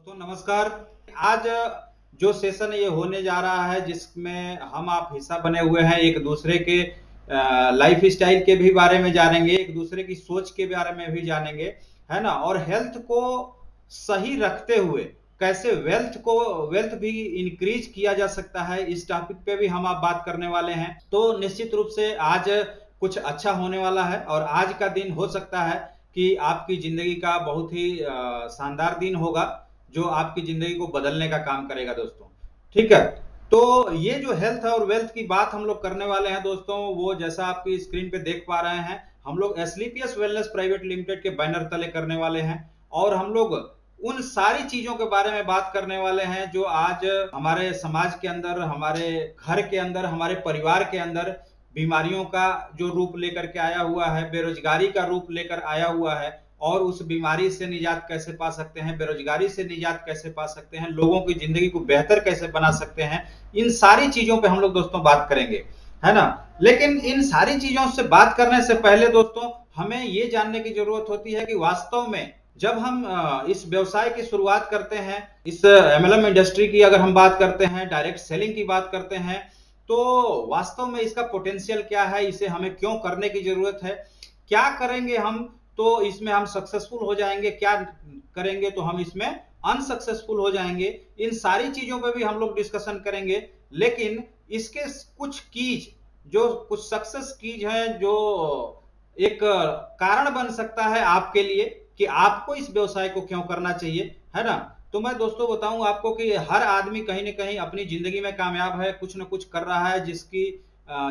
दोस्तों नमस्कार। आज जो सेशन ये होने जा रहा है जिसमें हम आप हिस्सा बने हुए हैं, एक दूसरे के लाइफ स्टाइल के भी बारे में जानेंगे, एक दूसरे की सोच के बारे में भी जानेंगे, है ना। और हेल्थ को सही रखते हुए कैसे वेल्थ भी इंक्रीज किया जा सकता है, इस टॉपिक पे भी हम आप बात करने वाले हैं। तो निश्चित रूप से आज कुछ अच्छा होने वाला है और आज का दिन हो सकता है कि आपकी जिंदगी का बहुत ही शानदार दिन होगा जो आपकी जिंदगी को बदलने का काम करेगा दोस्तों। ठीक है, तो ये जो हेल्थ और वेल्थ की बात हम लोग करने वाले हैं दोस्तों, वो जैसा आपकी स्क्रीन पे देख पा रहे हैं, हम लोग एस्क्लेपियस वेलनेस प्राइवेट लिमिटेड के बैनर तले करने वाले हैं। और हम लोग उन सारी चीजों के बारे में बात करने वाले हैं जो आज हमारे समाज के अंदर, हमारे घर के अंदर, हमारे परिवार के अंदर बीमारियों का जो रूप लेकर के आया हुआ है, बेरोजगारी का रूप लेकर आया हुआ है। और उस बीमारी से निजात कैसे पा सकते हैं, बेरोजगारी से निजात कैसे पा सकते हैं, लोगों की जिंदगी को बेहतर कैसे बना सकते हैं, इन सारी चीजों पे हम लोग दोस्तों बात करेंगे, है ना। लेकिन इन सारी चीजों से बात करने से पहले दोस्तों हमें ये जानने की जरूरत होती है कि वास्तव में जब हम इस व्यवसाय की शुरुआत करते हैं, इस एमएलएम इंडस्ट्री की अगर हम बात करते हैं, डायरेक्ट सेलिंग की बात करते हैं, तो वास्तव में इसका पोटेंशियल क्या है, इसे हमें क्यों करने की जरूरत है, क्या करेंगे हम तो इसमें हम सक्सेसफुल हो जाएंगे, क्या करेंगे तो हम इसमें अनसक्सेसफुल हो जाएंगे। इन सारी चीजों पे भी हम लोग डिस्कशन करेंगे। लेकिन इसके कुछ कीज, जो कुछ सक्सेस कीज है, जो एक कारण बन सकता है आपके लिए कि आपको इस व्यवसाय को क्यों करना चाहिए, है ना। तो मैं दोस्तों बताऊं आपको कि हर आदमी कहीं ना कहीं अपनी जिंदगी में कामयाब है, कुछ ना कुछ कर रहा है,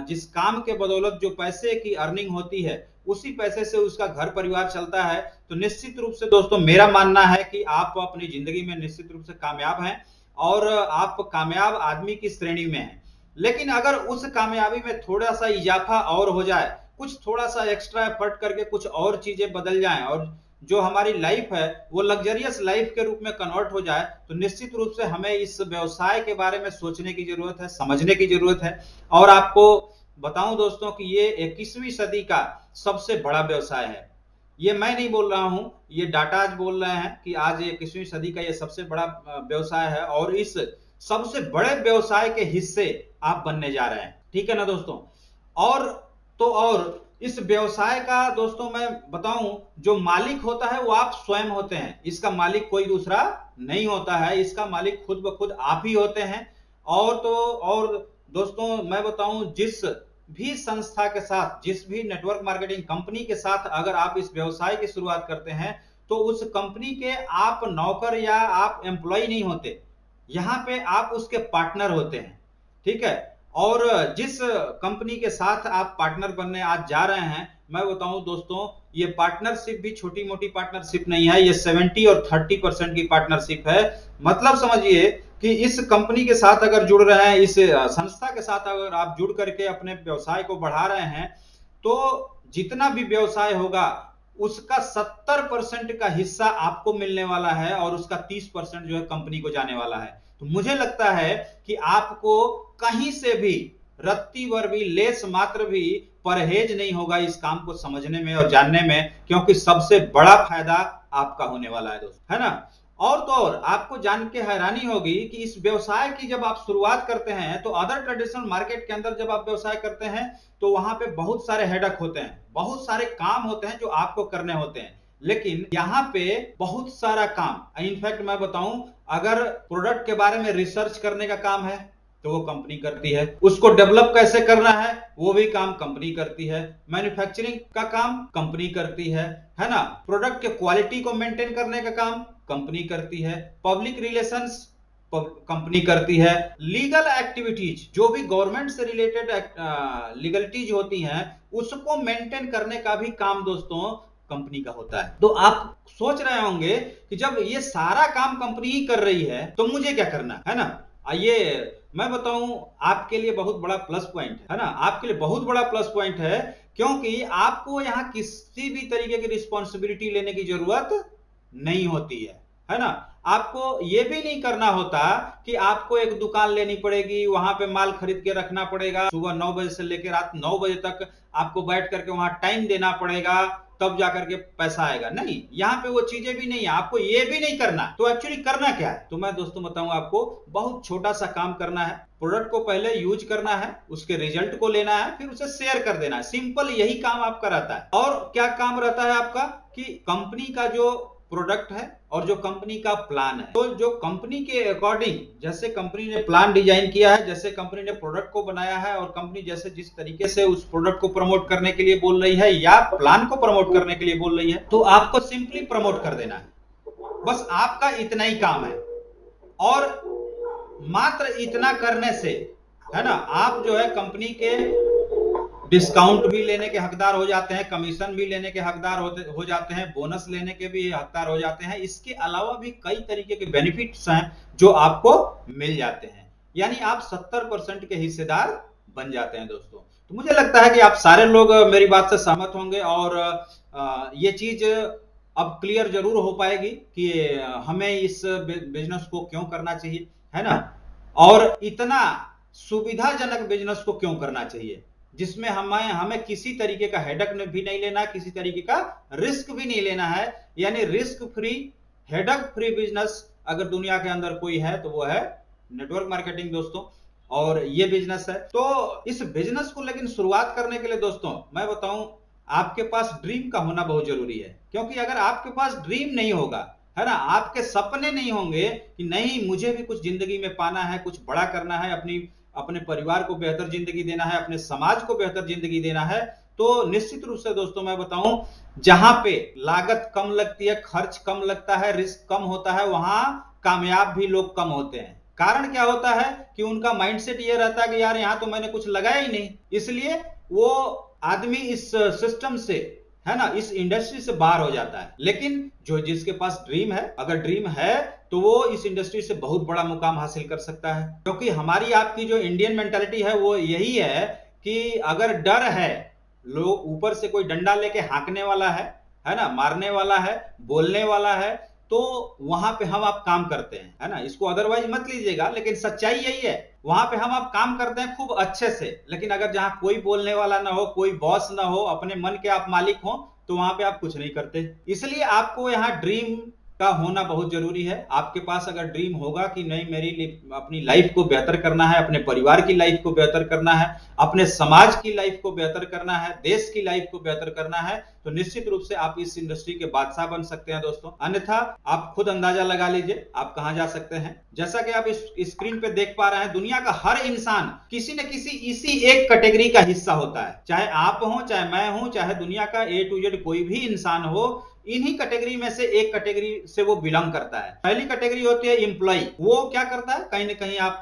जिस काम के बदौलत जो पैसे की अर्निंग होती है उसी पैसे से उसका घर परिवार चलता है। तो निश्चित रूप से दोस्तों मेरा मानना है कि आप अपनी जिंदगी में निश्चित रूप से कामयाब हैं और आप कामयाब आदमी की श्रेणी में हैं। लेकिन अगर उस कामयाबी में थोड़ा सा इजाफा और हो जाए, कुछ थोड़ा सा एक्स्ट्रा एफर्ट करके कुछ और चीजें बदल जाएं और जो हमारी लाइफ है वो लग्जरियस लाइफ के रूप में कन्वर्ट हो जाए, तो निश्चित रूप से हमें इस व्यवसाय के बारे में सोचने की जरूरत है, समझने की जरूरत है। और आपको बताऊं दोस्तों कि ये 21वीं सदी का सबसे बड़ा व्यवसाय है। ये मैं नहीं बोल रहा हूं, ये डाटा आज बोल रहे हैं कि आज 21वीं सदी का ये सबसे बड़ा व्यवसाय है और इस सबसे बड़े व्यवसाय के हिस्से आप बनने जा रहे हैं। ठीक है ना दोस्तों। और और इस व्यवसाय का दोस्तों मैं बताऊं, जो मालिक होता है वो आप स्वयं होते हैं, इसका मालिक कोई दूसरा नहीं होता है, इसका मालिक खुद ब खुद आप ही होते हैं। और दोस्तों मैं बताऊं, जिस भी संस्था के साथ, जिस भी नेटवर्क मार्केटिंग कंपनी के साथ अगर आप इस व्यवसाय की शुरुआत करते हैं तो उस कंपनी के आप नौकर या आप एम्प्लॉय नहीं होते, यहां पे आप उसके पार्टनर होते हैं। ठीक है। और जिस कंपनी के साथ आप पार्टनर बनने आज जा रहे हैं, मैं बताऊं दोस्तों, ये पार्टनरशिप भी छोटी मोटी पार्टनरशिप नहीं है, ये 70 और 30% की पार्टनरशिप है। मतलब समझिए कि इस कंपनी के साथ अगर जुड़ रहे हैं, इस संस्था के साथ अगर आप जुड़ करके अपने व्यवसाय को बढ़ा रहे हैं, तो जितना भी व्यवसाय होगा उसका 70% का हिस्सा आपको मिलने वाला है और उसका 30% जो है कंपनी को जाने वाला है। तो मुझे लगता है कि आपको कहीं से भी रत्ती भर भी, लेस मात्र भी परहेज नहीं होगा इस काम को समझने में और जानने में, क्योंकि सबसे बड़ा फायदा आपका होने वाला है दोस्तों, है ना। और तो और आपको जान के हैरानी होगी कि इस व्यवसाय की जब आप शुरुआत करते हैं तो अदर ट्रेडिशनल मार्केट के अंदर जब आप व्यवसाय करते हैं तो वहां पे बहुत सारे हेडक होते हैं, बहुत सारे काम होते हैं जो आपको करने होते हैं। लेकिन यहाँ पे बहुत सारा काम, इनफैक्ट मैं बताऊं, अगर प्रोडक्ट के बारे में रिसर्च करने का काम है तो वो कंपनी करती है, उसको डेवलप कैसे करना है वो भी काम कंपनी करती है, मैन्युफैक्चरिंग का काम कंपनी करती है ना, प्रोडक्ट के क्वालिटी को मेंटेन करने का काम कंपनी करती है, पब्लिक रिलेशंस कंपनी करती है, लीगल एक्टिविटीज जो भी गवर्नमेंट से रिलेटेड लीगलिटीज होती हैं उसको मेंटेन करने का भी काम दोस्तों कंपनी का होता है। तो आप सोच रहे होंगे कि जब ये सारा काम कंपनी ही कर रही है तो मुझे क्या करना है ना। आइए मैं बताऊं, आपके लिए बहुत बड़ा प्लस पॉइंट है ना, आपके लिए बहुत बड़ा प्लस पॉइंट है, क्योंकि आपको यहां किसी भी तरीके की रिस्पॉन्सिबिलिटी लेने की जरूरत नहीं होती है ना। आपको यह भी नहीं करना होता कि आपको एक दुकान लेनी पड़ेगी, वहां पे माल खरीद के रखना पड़ेगा, सुबह 9 बजे से लेकर रात 9 बजे तक आपको बैठ करके वहां टाइम देना पड़ेगा, तब जाकर के पैसा आएगा। नहीं, यहाँ पे वो चीजें भी नहीं है, आपको ये भी नहीं करना। तो एक्चुअली करना क्या है, तो मैं दोस्तों बताऊंगा आपको। बहुत छोटा सा काम करना है, प्रोडक्ट को पहले यूज करना है, उसके रिजल्ट को लेना है, फिर उसे शेयर कर देना है। सिंपल यही काम आपका रहता है। और क्या काम रहता है आपका कि कंपनी का जो प्रोडक्ट है और जो कंपनी का प्लान है, तो जो कंपनी के अकॉर्डिंग, जैसे कंपनी ने प्लान डिजाइन किया है, जैसे कंपनी ने प्रोडक्ट को बनाया है, और कंपनी जैसे जिस तरीके से उस प्रोडक्ट को प्रमोट करने के लिए बोल रही है या प्लान को प्रमोट करने के लिए बोल रही है, तो आपको सिंपली प्रमोट कर देना है। बस आपका इतना ही काम है। और मात्र इतना करने से, है ना, आप जो है कंपनी के डिस्काउंट भी लेने के हकदार हो जाते हैं, कमीशन भी लेने के हकदार हो जाते हैं, बोनस लेने के भी हकदार हो जाते हैं। इसके अलावा भी कई तरीके के बेनिफिट्स हैं जो आपको मिल जाते हैं। यानी आप 70% के हिस्सेदार बन जाते हैं दोस्तों। तो मुझे लगता है कि आप सारे लोग मेरी बात से सहमत होंगे, और ये चीज अब क्लियर जरूर हो पाएगी कि हमें इस बिजनेस को क्यों करना चाहिए, है ना, और इतना सुविधाजनक बिजनेस को क्यों करना चाहिए, जिसमें हमें किसी तरीके का हेडक भी नहीं लेना, किसी तरीके का रिस्क भी नहीं लेना है। यानी risk free, headache free business अगर दुनिया के अंदर कोई है तो वो है नेटवर्क मार्केटिंग दोस्तों। और ये बिजनेस है। तो इस बिजनेस को लेकिन शुरुआत करने के लिए दोस्तों मैं बताऊं, आपके पास ड्रीम का होना बहुत जरूरी है। क्योंकि अगर आपके पास ड्रीम नहीं होगा, है ना, आपके सपने नहीं होंगे कि नहीं मुझे भी कुछ जिंदगी में पाना है, कुछ बड़ा करना है, अपने परिवार को बेहतर जिंदगी देना है, अपने समाज को बेहतर जिंदगी देना है, तो निश्चित रूप से दोस्तों मैं बताऊं, जहां पे लागत कम लगती है, खर्च कम लगता है, रिस्क कम होता है, वहां कामयाब भी लोग कम होते हैं। कारण क्या होता है कि उनका माइंडसेट ये रहता है कि यार यहां तो मैंने कुछ लगाया ही नहीं, इसलिए वो आदमी इस सिस्टम से, है ना, इस इंडस्ट्री से बाहर हो जाता है। लेकिन जो जिसके पास ड्रीम है, अगर ड्रीम है तो वो इस इंडस्ट्री से बहुत बड़ा मुकाम हासिल कर सकता है। क्योंकि हमारी आपकी जो इंडियन मेंटालिटी है वो यही है कि अगर डर है, लोग ऊपर से कोई डंडा लेके हाँकने वाला है ना, मारने वाला है, बोलने वाला है, तो वहां पे हम आप काम करते हैं, है ना। इसको अदरवाइज मत लीजिएगा, लेकिन सच्चाई यही है। वहां पे हम आप काम करते हैं खूब अच्छे से, लेकिन अगर जहां कोई बोलने वाला ना हो, कोई बॉस ना हो, अपने मन के आप मालिक हो, तो वहां पे आप कुछ नहीं करते। इसलिए आपको यहाँ ड्रीम का होना बहुत जरूरी है। आपके पास अगर ड्रीम होगा कि नहीं मेरी अपनी लाइफ को बेहतर करना है, अपने परिवार की लाइफ को बेहतर करना है, अपने समाज की लाइफ को बेहतर करना है, देश की लाइफ को बेहतर करना है, तो निश्चित रूप से आप इस इंडस्ट्री के बादशाह बन सकते हैं दोस्तों। अन्यथा आप खुद अंदाजा लगा लीजिए आप कहां जा सकते हैं। जैसा कि आप इस स्क्रीन पे देख पा रहे हैं, दुनिया का हर इंसान किसी न किसी इसी एक कैटेगरी का हिस्सा होता है। चाहे आप हो, चाहे मैं हूं, चाहे दुनिया का A to Z कोई भी इंसान हो, इन्हीं कैटेगरी में से एक कैटेगरी से वो बिलोंग करता है। पहली कैटेगरी होती है एम्प्लॉय। वो क्या करता है, कहीं ना कहीं आप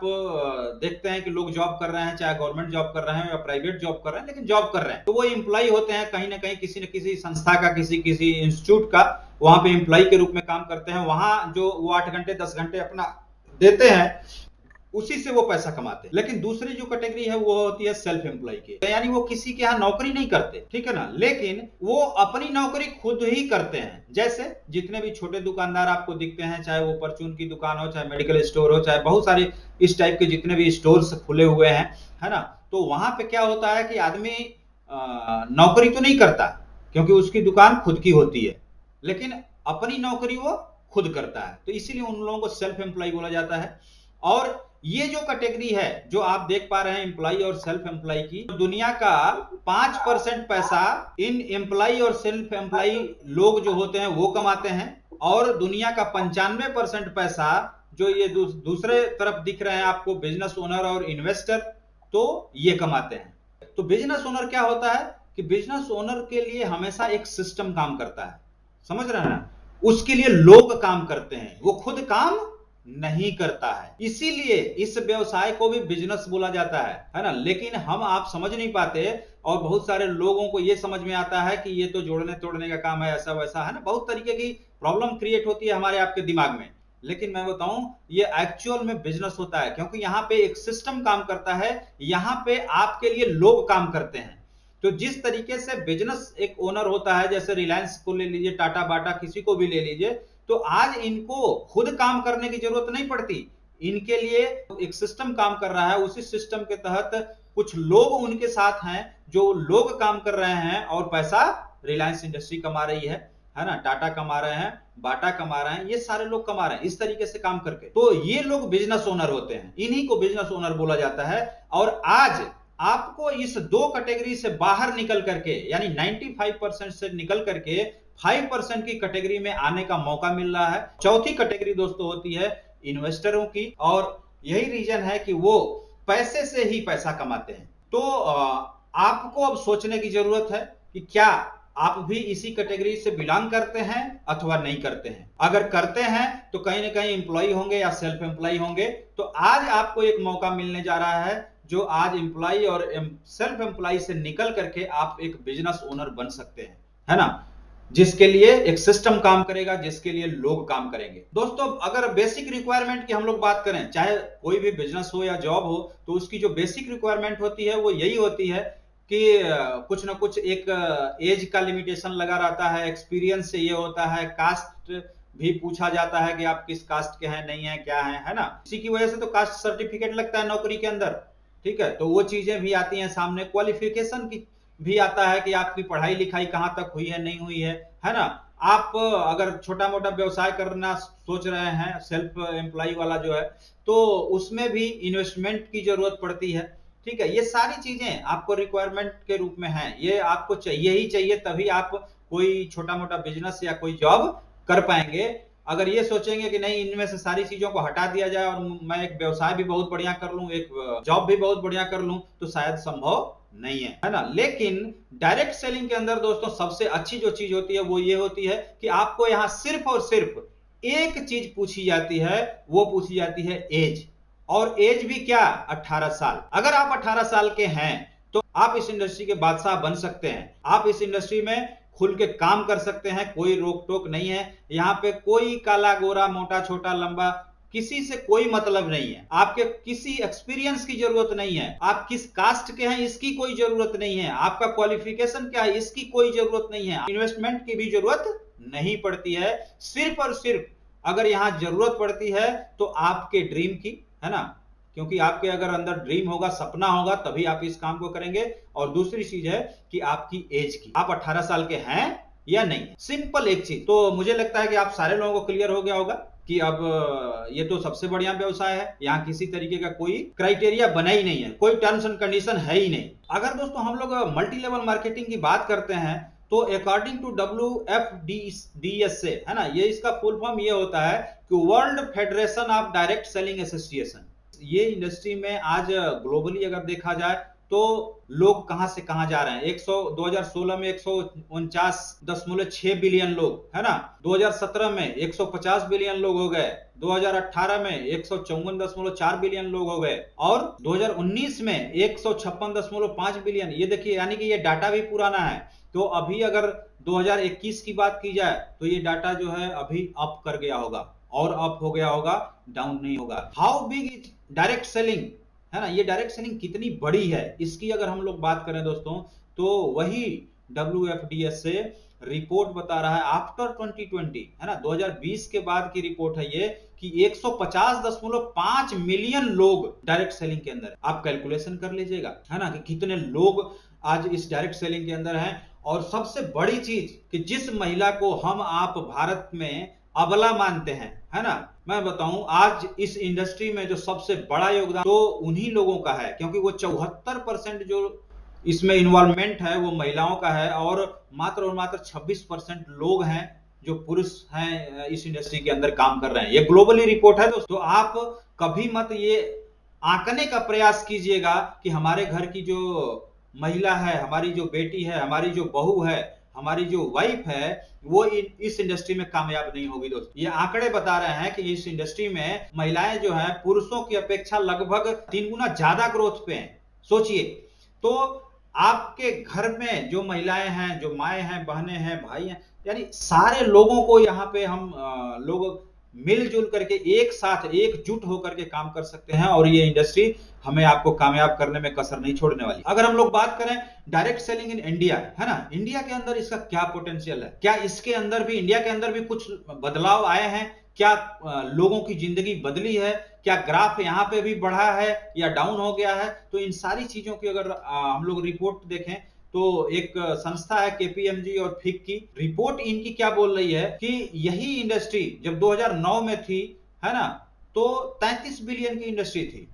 देखते हैं कि लोग जॉब कर रहे हैं, चाहे गवर्नमेंट जॉब कर रहे हैं या प्राइवेट जॉब कर रहे हैं, लेकिन जॉब कर रहे हैं, तो वो एम्प्लॉय होते हैं। कहीं ना कहीं किसी न किसी संस्था का, किसी इंस्टीट्यूट का, वहां पे एम्प्लॉय के रूप में काम करते हैं। वहां जो वो 8 घंटे 10 घंटे अपना देते हैं, उसी से वो पैसा कमाते हैं। लेकिन दूसरी जो कैटेगरी है वो होती है सेल्फ एम्प्लॉय की, यानी वो किसी के यहाँ नौकरी नहीं करते, ठीक है ना, लेकिन वो अपनी नौकरी खुद ही करते हैं। जैसे जितने भी छोटे दुकानदार आपको दिखते हैं, चाहे वो परचून की दुकान हो, चाहे मेडिकल स्टोर हो, चाहे बहुत सारे इस टाइप के जितने भी स्टोर्स खुले हुए हैं, है ना, तो वहां पे क्या होता है कि आदमी नौकरी तो नहीं करता, क्योंकि उसकी दुकान खुद की होती है, लेकिन अपनी नौकरी वो खुद करता है। तो इसीलिए उन लोगों को सेल्फ एम्प्लॉय बोला जाता है। और ये जो कैटेगरी है जो आप देख पा रहे हैं एम्प्लॉय और सेल्फ एम्प्लॉय की, दुनिया का 5% पैसा इन एम्प्लॉय और सेल्फ एम्प्लॉय लोग जो होते हैं वो कमाते हैं, और दुनिया का 95% पैसा जो ये दूसरे तरफ दिख रहे हैं आपको, बिजनेस ओनर और इन्वेस्टर, तो ये कमाते हैं। तो बिजनेस ओनर क्या होता है कि बिजनेस ओनर के लिए हमेशा एक सिस्टम काम करता है, समझ रहे हैं ना, उसके लिए लोग काम करते हैं, वो खुद काम नहीं करता है। इसीलिए इस व्यवसाय को भी बिजनेस बोला जाता है ना। लेकिन हम आप समझ नहीं पाते, और बहुत सारे लोगों को यह समझ में आता है कि ये तो जोड़ने तोड़ने का काम है, ऐसा वैसा, है ना, बहुत तरीके की प्रॉब्लम क्रिएट होती है हमारे आपके दिमाग में। लेकिन मैं बताऊं, ये एक्चुअल में बिजनेस होता है, क्योंकि यहाँ पे एक सिस्टम काम करता है, यहाँ पे आपके लिए लोग काम करते हैं। तो जिस तरीके से बिजनेस एक ओनर होता है, जैसे रिलायंस को ले लीजिए, टाटा बाटा, किसी को भी ले लीजिए, तो आज इनको खुद काम करने की जरूरत नहीं पड़ती। इनके लिए एक सिस्टम काम कर रहा है, उसी सिस्टम के तहत कुछ लोग उनके साथ हैं, जो लोग काम कर रहे हैं और पैसा रिलायंस इंडस्ट्री कमा रही है ना, टाटा कमा रहे हैं, बाटा कमा रहे हैं, ये सारे लोग कमा रहे हैं इस तरीके से काम करके। तो ये लोग बिजनेस ओनर होते हैं, इन्हीं को बिजनेस ओनर बोला जाता है। और आज आपको इस दो कैटेगरी से बाहर निकल करके, यानी 95% से निकल करके 5% की कैटेगरी में आने का मौका मिल रहा है। चौथी कैटेगरी दोस्तों होती है इन्वेस्टरों की, और यही रीजन है कि वो पैसे से ही पैसा कमाते हैं। तो आपको अब सोचने की जरूरत है कि क्या आप भी इसी कैटेगरी से बिलोंग करते हैं अथवा नहीं करते हैं। अगर करते हैं तो कहीं ना कहीं एम्प्लॉय होंगे या सेल्फ एम्प्लॉय होंगे। तो आज आपको एक मौका मिलने जा रहा है, जो आज एम्प्लॉय और सेल्फ एम्प्लॉय से निकल करके आप एक बिजनेस ओनर बन सकते हैं, है ना, जिसके लिए एक सिस्टम काम करेगा, जिसके लिए लोग काम करेंगे। दोस्तों अगर बेसिक रिक्वायरमेंट की हम लोग बात करें, चाहे कोई भी बिजनेस हो या जॉब हो, तो उसकी जो बेसिक रिक्वायरमेंट होती है वो यही होती है कि कुछ ना कुछ एक एज का लिमिटेशन लगा रहता है, एक्सपीरियंस से ये होता है, कास्ट भी पूछा जाता है कि आप किस कास्ट के हैं, नहीं है, क्या है ना। इसी की वजह से तो कास्ट सर्टिफिकेट लगता है नौकरी के अंदर, ठीक है। तो वो चीजें भी आती हैं सामने, क्वालिफिकेशन की भी आता है कि आपकी पढ़ाई लिखाई कहां तक हुई है, नहीं हुई है ना। आप अगर छोटा मोटा व्यवसाय करना सोच रहे हैं, सेल्फ एम्प्लॉय वाला जो है, तो उसमें भी इन्वेस्टमेंट की जरूरत पड़ती है, ठीक है। ये सारी चीजें आपको रिक्वायरमेंट के रूप में हैं, ये आपको चाहिए ही चाहिए, तभी आप कोई छोटा मोटा बिजनेस या कोई जॉब कर पाएंगे। अगर ये सोचेंगे कि नहीं इनमें से सारी चीजों को हटा दिया जाए और मैं एक व्यवसाय भी बहुत बढ़िया कर लूं, एक जॉब भी बहुत बढ़िया कर लूं, तो शायद संभव नहीं है ना। लेकिन डायरेक्ट सेलिंग के अंदर दोस्तों सबसे अच्छी जो चीज होती है वो ये होती है कि आपको यहां सिर्फ और सिर्फ एक चीज पूछी जाती है, वो पूछी जाती है एज। और एज भी क्या, 18 साल। अगर आप 18 साल के हैं तो आप इस इंडस्ट्री के बादशाह बन सकते हैं। आप इस इंडस्ट्री में खुल के काम कर सकते हैं, कोई रोक टोक नहीं है। यहाँ पे कोई काला गोरा, मोटा छोटा लंबा, किसी से कोई मतलब नहीं है। आपके किसी एक्सपीरियंस की जरूरत नहीं है, आप किस कास्ट के हैं इसकी कोई जरूरत नहीं है, आपका क्वालिफिकेशन क्या है इसकी कोई जरूरत नहीं है, इन्वेस्टमेंट की भी जरूरत नहीं पड़ती है। सिर्फ और सिर्फ अगर यहां जरूरत पड़ती है तो आपके ड्रीम की, है ना, क्योंकि आपके अगर अंदर ड्रीम होगा, सपना होगा, तभी आप इस काम को करेंगे। और दूसरी चीज है कि आपकी एज की, आप 18 साल के हैं या नहीं। सिंपल एक चीज। तो मुझे लगता है कि आप सारे लोगों को क्लियर हो गया होगा कि अब ये तो सबसे बढ़िया व्यवसाय है, यहाँ किसी तरीके का कोई क्राइटेरिया बना ही नहीं है, कोई टर्म्स एंड कंडीशन है ही नहीं। अगर दोस्तों हम लोग मल्टी लेवल मार्केटिंग की बात करते हैं तो अकॉर्डिंग टू WFDSA, है ना, ये इसका फुल फॉर्म ये होता है कि world federation of direct selling association. ये इंडस्ट्री में आज ग्लोबली अगर देखा जाए तो लोग कहां से कहां जा रहे हैं। 2016 में 149.6 बिलियन लोग, है ना, 2017 में 150 बिलियन लोग हो गए, 2018 में 154.4 बिलियन लोग हो गए, और 2019 में 156.5 बिलियन। ये देखिए, यानी कि ये डाटा भी पुराना है। तो अभी अगर 2021 की बात की जाए तो ये डाटा जो है अभी अप कर गया होगा, और अप हो गया होगा, डाउन नहीं होगा। How big is direct selling, है ना, ये डायरेक्ट सेलिंग कितनी बड़ी है इसकी अगर हम लोग बात करें दोस्तों, तो वही WFDSA रिपोर्ट बता रहा है आफ्टर 2020, है ना, 2020 के बाद की रिपोर्ट है ये, कि 150.5 मिलियन लोग डायरेक्ट सेलिंग के अंदर। आप कैलकुलेशन कर लीजिएगा, है ना, कि कितने लोग आज इस डायरेक्ट सेलिंग के अंदर हैं। और सबसे बड़ी चीज कि जिस महिला को हम आप भारत में अबला मानते हैं, है ना, मैं बताऊं आज इस इंडस्ट्री में जो सबसे बड़ा योगदान तो उन्हीं लोगों का है, क्योंकि वो 74% जो इसमें इन्वॉल्वमेंट है वो महिलाओं का है, और मात्र 26% लोग हैं जो पुरुष हैं इस इंडस्ट्री के अंदर काम कर रहे हैं। ये ग्लोबली रिपोर्ट है दोस्तों। आप कभी मत ये आंकने का प्रयास कीजिएगा कि हमारे घर की जो महिला है, हमारी जो बेटी है, हमारी जो बहू है, हमारी जो वाइफ है, वो इस इंडस्ट्री में कामयाब नहीं होगी। दोस्तों ये आंकड़े बता रहे हैं कि इस इंडस्ट्री में महिलाएं जो हैं पुरुषों की अपेक्षा लगभग 3 गुना ज्यादा ग्रोथ पे हैं। सोचिए, तो आपके घर में जो महिलाएं हैं, जो माएँ हैं, बहनें हैं, भाई हैं, यानी सारे लोगों को यहाँ पे हम लोग मिलजुल करके एक साथ एकजुट होकर के काम कर सकते हैं, और ये इंडस्ट्री हमें आपको कामयाब करने में कसर नहीं छोड़ने वाली। अगर हम लोग बात करें डायरेक्ट सेलिंग इन इंडिया, है ना, इंडिया के अंदर इसका क्या पोटेंशियल है, क्या इसके अंदर भी, इंडिया के अंदर भी कुछ बदलाव आए हैं, क्या लोगों की जिंदगी बदली है, क्या ग्राफ यहाँ पे भी बढ़ा है या डाउन हो गया है। तो इन सारी चीजों की अगर हम लोग रिपोर्ट देखें तो एक संस्था है केपीएमजी और फिक की रिपोर्ट, इनकी क्या बोल रही है कि यही इंडस्ट्री जब 2009 में थी, है ना, तो 33 बिलियन की इंडस्ट्री थी।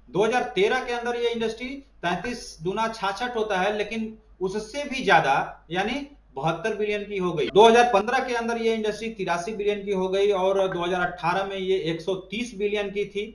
2013 के अंदर ये इंडस्ट्री 33 दूना 66 होता है, लेकिन उससे भी ज्यादा यानी 72 बिलियन की हो गई। 2015 के अंदर ये इंडस्ट्री 83 बिलियन की हो गई और 2018 में ये 130 बिलियन की थी।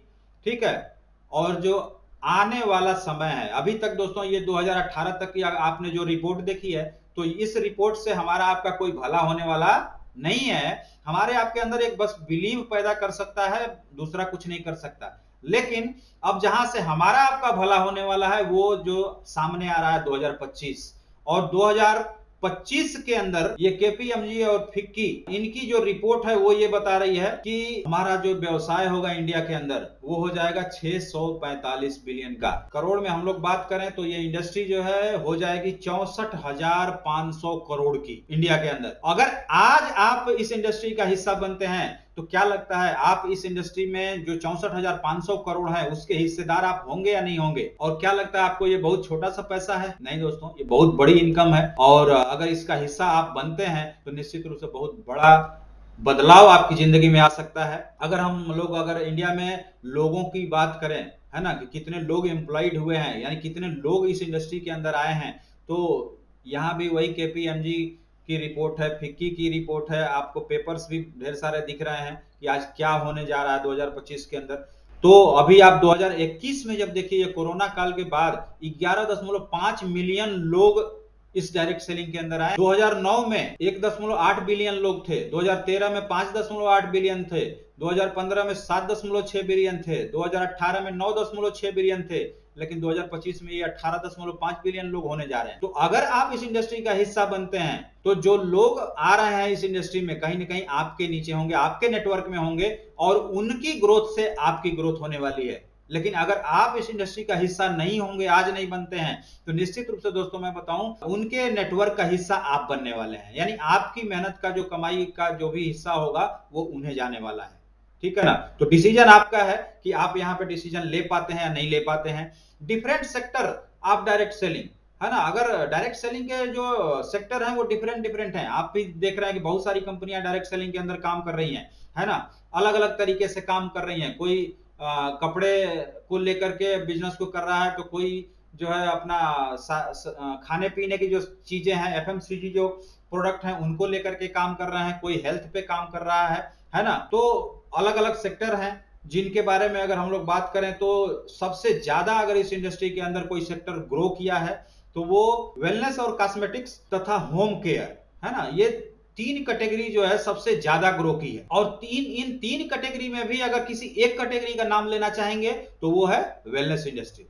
ठीक है, और जो आने वाला समय है, अभी तक दोस्तों ये 2018 तक की आपने जो रिपोर्ट देखी है, तो इस रिपोर्ट से हमारा आपका कोई भला होने वाला नहीं है। हमारे आपके अंदर एक बस बिलीव पैदा कर सकता है, दूसरा कुछ नहीं कर सकता। लेकिन अब जहां से हमारा आपका भला होने वाला है वो जो सामने आ रहा है 2025, और 2025 के अंदर ये केपीएमजी और फिक्की इनकी जो रिपोर्ट है वो ये बता रही है कि हमारा जो व्यवसाय होगा इंडिया के अंदर वो हो जाएगा 645 बिलियन का। करोड़ में हम लोग बात करें तो ये इंडस्ट्री जो है हो जाएगी 64,500 करोड़ की इंडिया के अंदर। अगर आज आप इस इंडस्ट्री का हिस्सा बनते हैं तो क्या लगता है आप इस इंडस्ट्री में जो 64,500 करोड़ है उसके हिस्सेदार आप होंगे या नहीं होंगे? और क्या लगता है आपको ये बहुत छोटा सा पैसा है? नहीं दोस्तों, ये बहुत बड़ी इनकम है, और अगर इसका हिस्सा आप बनते हैं तो निश्चित रूप से बहुत बड़ा बदलाव आपकी जिंदगी में आ सकता है। अगर हम लोग अगर इंडिया में लोगों की बात करें, है ना, कि कितने लोग एम्प्लॉयड हुए हैं, यानी कितने लोग इस इंडस्ट्री के अंदर आए हैं, तो यहाँ भी वही केपीएमजी की रिपोर्ट है, फिक्की की रिपोर्ट है, आपको पेपर्स भी ढेर सारे दिख रहे हैं कि आज क्या होने जा रहा है 2025 के अंदर। तो अभी आप 2021 में जब देखिए ये कोरोना काल के बाद 11.5 मिलियन लोग इस डायरेक्ट सेलिंग के अंदर आए। 2009 में 1.8 बिलियन लोग थे, 2013 में 5.8 बिलियन थे, 2015 में 7.6 बिलियन थे, 2018 में 9.6 बिलियन थे, लेकिन 2025 में ये 18.5 बिलियन लोग होने जा रहे हैं। तो अगर आप इस इंडस्ट्री का हिस्सा बनते हैं तो जो लोग आ रहे हैं इस इंडस्ट्री में कहीं ना कहीं आपके नीचे होंगे, आपके नेटवर्क में होंगे, और उनकी ग्रोथ से आपकी ग्रोथ होने वाली है। लेकिन अगर आप इस इंडस्ट्री का हिस्सा नहीं होंगे, आज नहीं बनते हैं, तो निश्चित रूप से दोस्तों मैं बताऊं उनके नेटवर्क का हिस्सा आप बनने वाले हैं, यानी आपकी मेहनत का जो कमाई का जो भी हिस्सा होगा वो उन्हें जाने वाला है। ठीक है ना, तो डिसीजन आपका है कि आप यहाँ पे डिसीजन ले पाते हैं या नहीं ले पाते हैं। Different sector of direct selling, है ना, अगर डायरेक्ट सेलिंग के जो सेक्टर हैं वो डिफरेंट हैं। आप भी देख रहे हैं कि बहुत सारी कंपनियां डायरेक्ट सेलिंग के अंदर काम कर रही हैं, है ना, अलग अलग तरीके से काम कर रही हैं। कोई कपड़े को लेकर के बिजनेस को कर रहा है, तो कोई जो है अपना खाने पीने की जो चीजें हैं, एफएमसीजी जो प्रोडक्ट हैं उनको लेकर के काम कर रहे हैं, कोई हेल्थ पे काम कर रहा है ना। तो अलग अलग सेक्टर हैं जिनके बारे में अगर हम लोग बात करें तो सबसे ज्यादा अगर इस इंडस्ट्री के अंदर कोई सेक्टर ग्रो किया है तो वो वेलनेस और कॉस्मेटिक्स तथा होम केयर, है ना, ये 3 कैटेगरी जो है सबसे ज्यादा ग्रो की है। और इन 3 कैटेगरी में भी अगर किसी एक कैटेगरी का नाम लेना चाहेंगे तो वो है वेलनेस इंडस्ट्री,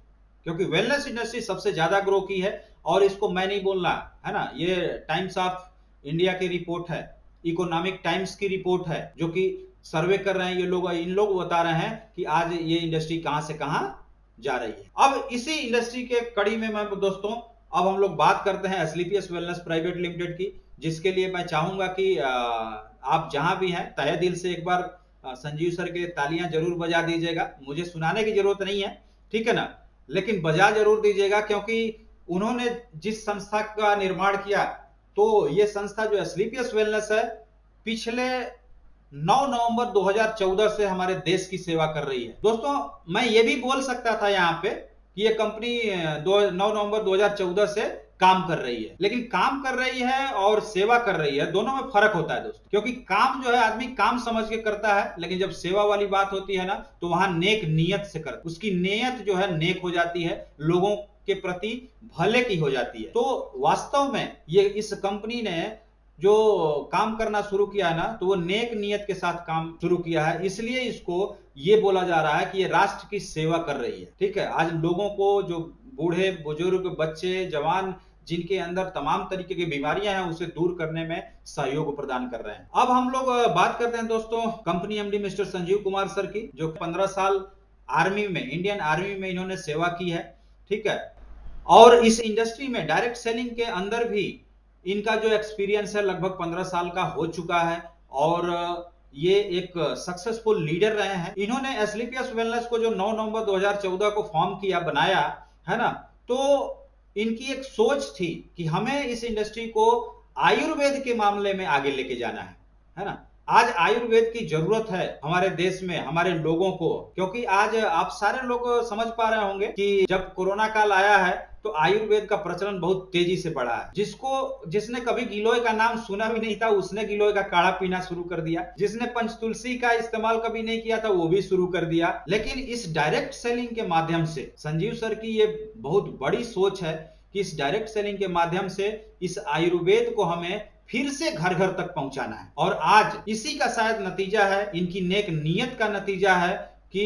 क्योंकि वेलनेस इंडस्ट्री सबसे ज्यादा ग्रो की है। और इसको मैं नहीं बोल रहा, है ना, ये टाइम्स ऑफ इंडिया की रिपोर्ट है, इकोनॉमिक टाइम्स की रिपोर्ट है, जो कि सर्वे कर रहे हैं ये लोग, इन लोग बता रहे हैं कि आज ये इंडस्ट्री कहां से कहां जा रही है। अब इसी इंडस्ट्री के कड़ी में मैं दोस्तों अब हम लोग बात करते हैं एस्क्लेपियस वेलनेस प्राइवेट लिमिटेड की, जिसके लिए मैं चाहूंगा कि आप जहां भी हैं तहे दिल से एक बार संजीव सर के तालियां जरूर बजा दीजिएगा। मुझे सुनाने की जरूरत नहीं है, ठीक है ना, लेकिन बजा जरूर दीजिएगा, क्योंकि उन्होंने जिस संस्था का निर्माण किया, तो ये संस्था जो एस्क्लेपियस वेलनेस है पिछले 9 नवंबर 2014 से हमारे देश की सेवा कर रही है। दोस्तों मैं ये भी बोल सकता था यहाँ पे कि ये कंपनी 9 नवंबर 2014 से काम कर रही है, लेकिन काम कर रही है और सेवा कर रही है, दोनों में फर्क होता है दोस्तों। क्योंकि काम जो है आदमी काम समझ के करता है, लेकिन जब सेवा वाली बात होती है ना तो वहां नेक नियत से करता है, उसकी नियत जो है नेक हो जाती है, लोगों के प्रति भले की हो जाती है। तो वास्तव में ये इस कंपनी ने जो काम करना शुरू किया है ना, तो वो नेक नियत के साथ काम शुरू किया है, इसलिए इसको ये बोला जा रहा है कि ये राष्ट्र की सेवा कर रही है। ठीक है, आज लोगों को, जो बूढ़े बुजुर्ग बच्चे जवान जिनके अंदर तमाम तरीके की बीमारियां हैं उसे दूर करने में सहयोग प्रदान कर रहे हैं। अब हम लोग बात करते हैं दोस्तों company MD mister Sanjeev Kumar sir की, जो 15 साल आर्मी में, इंडियन आर्मी में इन्होंने सेवा की है। ठीक है, और इस इंडस्ट्री में डायरेक्ट सेलिंग के अंदर भी इनका जो एक्सपीरियंस है लगभग 15 साल का हो चुका है, और ये एक सक्सेसफुल लीडर रहे हैं। इन्होंने एस्क्लेपियस वेलनेस को जो 9 नवंबर 2014 को फॉर्म किया, बनाया, है ना, तो इनकी एक सोच थी कि हमें इस इंडस्ट्री को आयुर्वेद के मामले में आगे लेके जाना है ना। आज आयुर्वेद की जरूरत है हमारे देश में, हमारे लोगों को, क्योंकि आज आप सारे लोग समझ पा रहे होंगे कि जब कोरोना काल आया है तो आयुर्वेद का प्रचलन बहुत तेजी से बढ़ा है। जिसने कभी गिलोय का नाम सुना भी नहीं था, उसने गिलोय का काढ़ा पीना शुरू कर दिया। जिसने पंचतुलसी का इस्तेमाल कभी नहीं किया था, वो भी शुरू कर दिया। लेकिन इस डायरेक्ट सेलिंग के माध्यम से संजीव सर की ये बहुत बड़ी सोच है कि इस डायरेक्ट सेलिंग के माध्यम से इस आयुर्वेद को हमें फिर से घर घर तक पहुंचाना है। और आज इसी का शायद नतीजा है, इनकी नेक नीयत का नतीजा है कि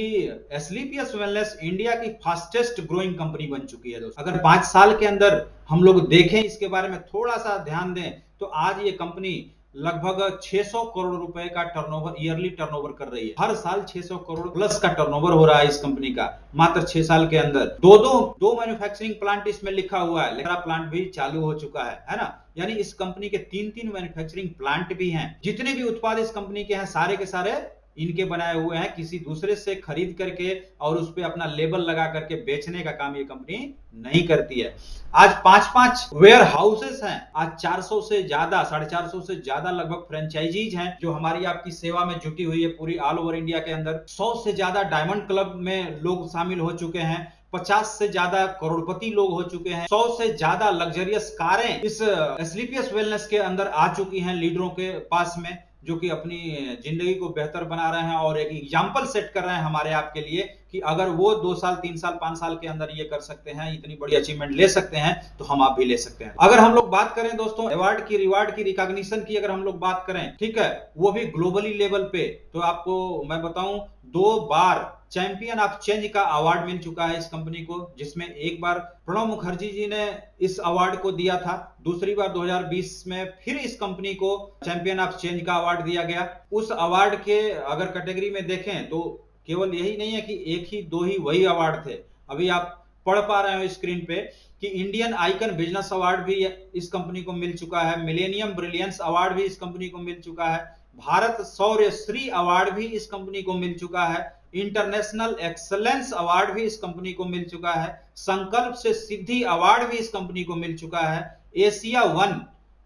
एस्क्लेपियस वेलनेस इंडिया की फास्टेस्ट ग्रोइंग कंपनी बन चुकी है दोस्तों। अगर 5 साल के अंदर हम लोग देखें, इसके बारे में थोड़ा सा ध्यान दें, तो आज ये कंपनी लगभग 600 करोड़ रुपए का टर्नओवर, ईयरली टर्नओवर कर रही है। हर साल 600 करोड़ प्लस का टर्नओवर हो रहा है इस कंपनी का, मात्र 6 साल के अंदर। दो मैन्युफैक्चरिंग प्लांट इसमें लिखा हुआ है, लेखा प्लांट भी चालू हो चुका है ना। यानी इस कंपनी के 3 मैन्युफैक्चरिंग प्लांट भी हैं। जितने भी उत्पाद इस कंपनी के हैं, सारे के सारे इनके बनाए हुए हैं। किसी दूसरे से खरीद करके और उस पे अपना लेबल लगा करके बेचने का काम ये कंपनी नहीं करती है। आज 5-5 वेयर हाउसेस हैं। आज 400 से ज्यादा, 450 से ज्यादा लगभग फ्रेंचाइजीज हैं जो हमारी आपकी सेवा में जुटी हुई है पूरी ऑल ओवर इंडिया के अंदर। 100 से ज्यादा डायमंड क्लब में लोग शामिल हो चुके हैं। 50 से ज्यादा करोड़पति लोग हो चुके हैं। 100 से ज्यादा लग्जरियस कारें इस एस्क्लेपियस वेलनेस के अंदर आ चुकी हैं लीडरों के पास में, जो कि अपनी जिंदगी को बेहतर बना रहे हैं और एक एग्जाम्पल सेट कर रहे हैं हमारे आपके लिए कि अगर वो 2 साल 3 साल 5 साल के अंदर ये कर सकते हैं, इतनी बड़ी अचीवमेंट ले सकते हैं, तो हम आप भी ले सकते हैं। अगर हम लोग बात करें दोस्तों अवार्ड की, रिवार्ड की, रिकॉग्निशन की, अगर हम लोग बात करें, ठीक है, वो भी ग्लोबली लेवल पे, तो आपको मैं बताऊं 2 बार चैंपियन ऑफ चेंज का अवार्ड मिल चुका है इस कंपनी को, जिसमें एक बार प्रणब मुखर्जी जी ने इस अवार्ड को दिया था। दूसरी बार 2020 में फिर इस कंपनी को चैंपियन ऑफ चेंज का अवार्ड दिया गया। उस अवार्ड के अगर कैटेगरी में देखें तो केवल यही नहीं है कि एक ही 2 ही वही अवार्ड थे। अभी आप पढ़ पा रहे हो स्क्रीन पे कि इंडियन आइकन बिजनेस अवार्ड भी इस कंपनी को मिल चुका है। मिलेनियम ब्रिलियंस अवार्ड भी इस कंपनी को मिल चुका है। भारत शौर्य श्री अवार्ड भी इस कंपनी को मिल चुका है। इंटरनेशनल एक्सलेंस अवार्ड भी इस कंपनी को मिल चुका है। संकल्प से सिद्धि अवार्ड भी इस कंपनी को मिल चुका है। Asia 1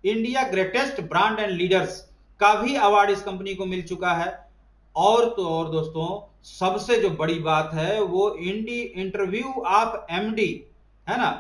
India greatest brand and leaders का भी अवार्ड इस कंपनी को मिल चुका है। और तो और दोस्तों, सबसे जो बड़ी बात है वो इंटरव्यू ऑफ एमडी है ना,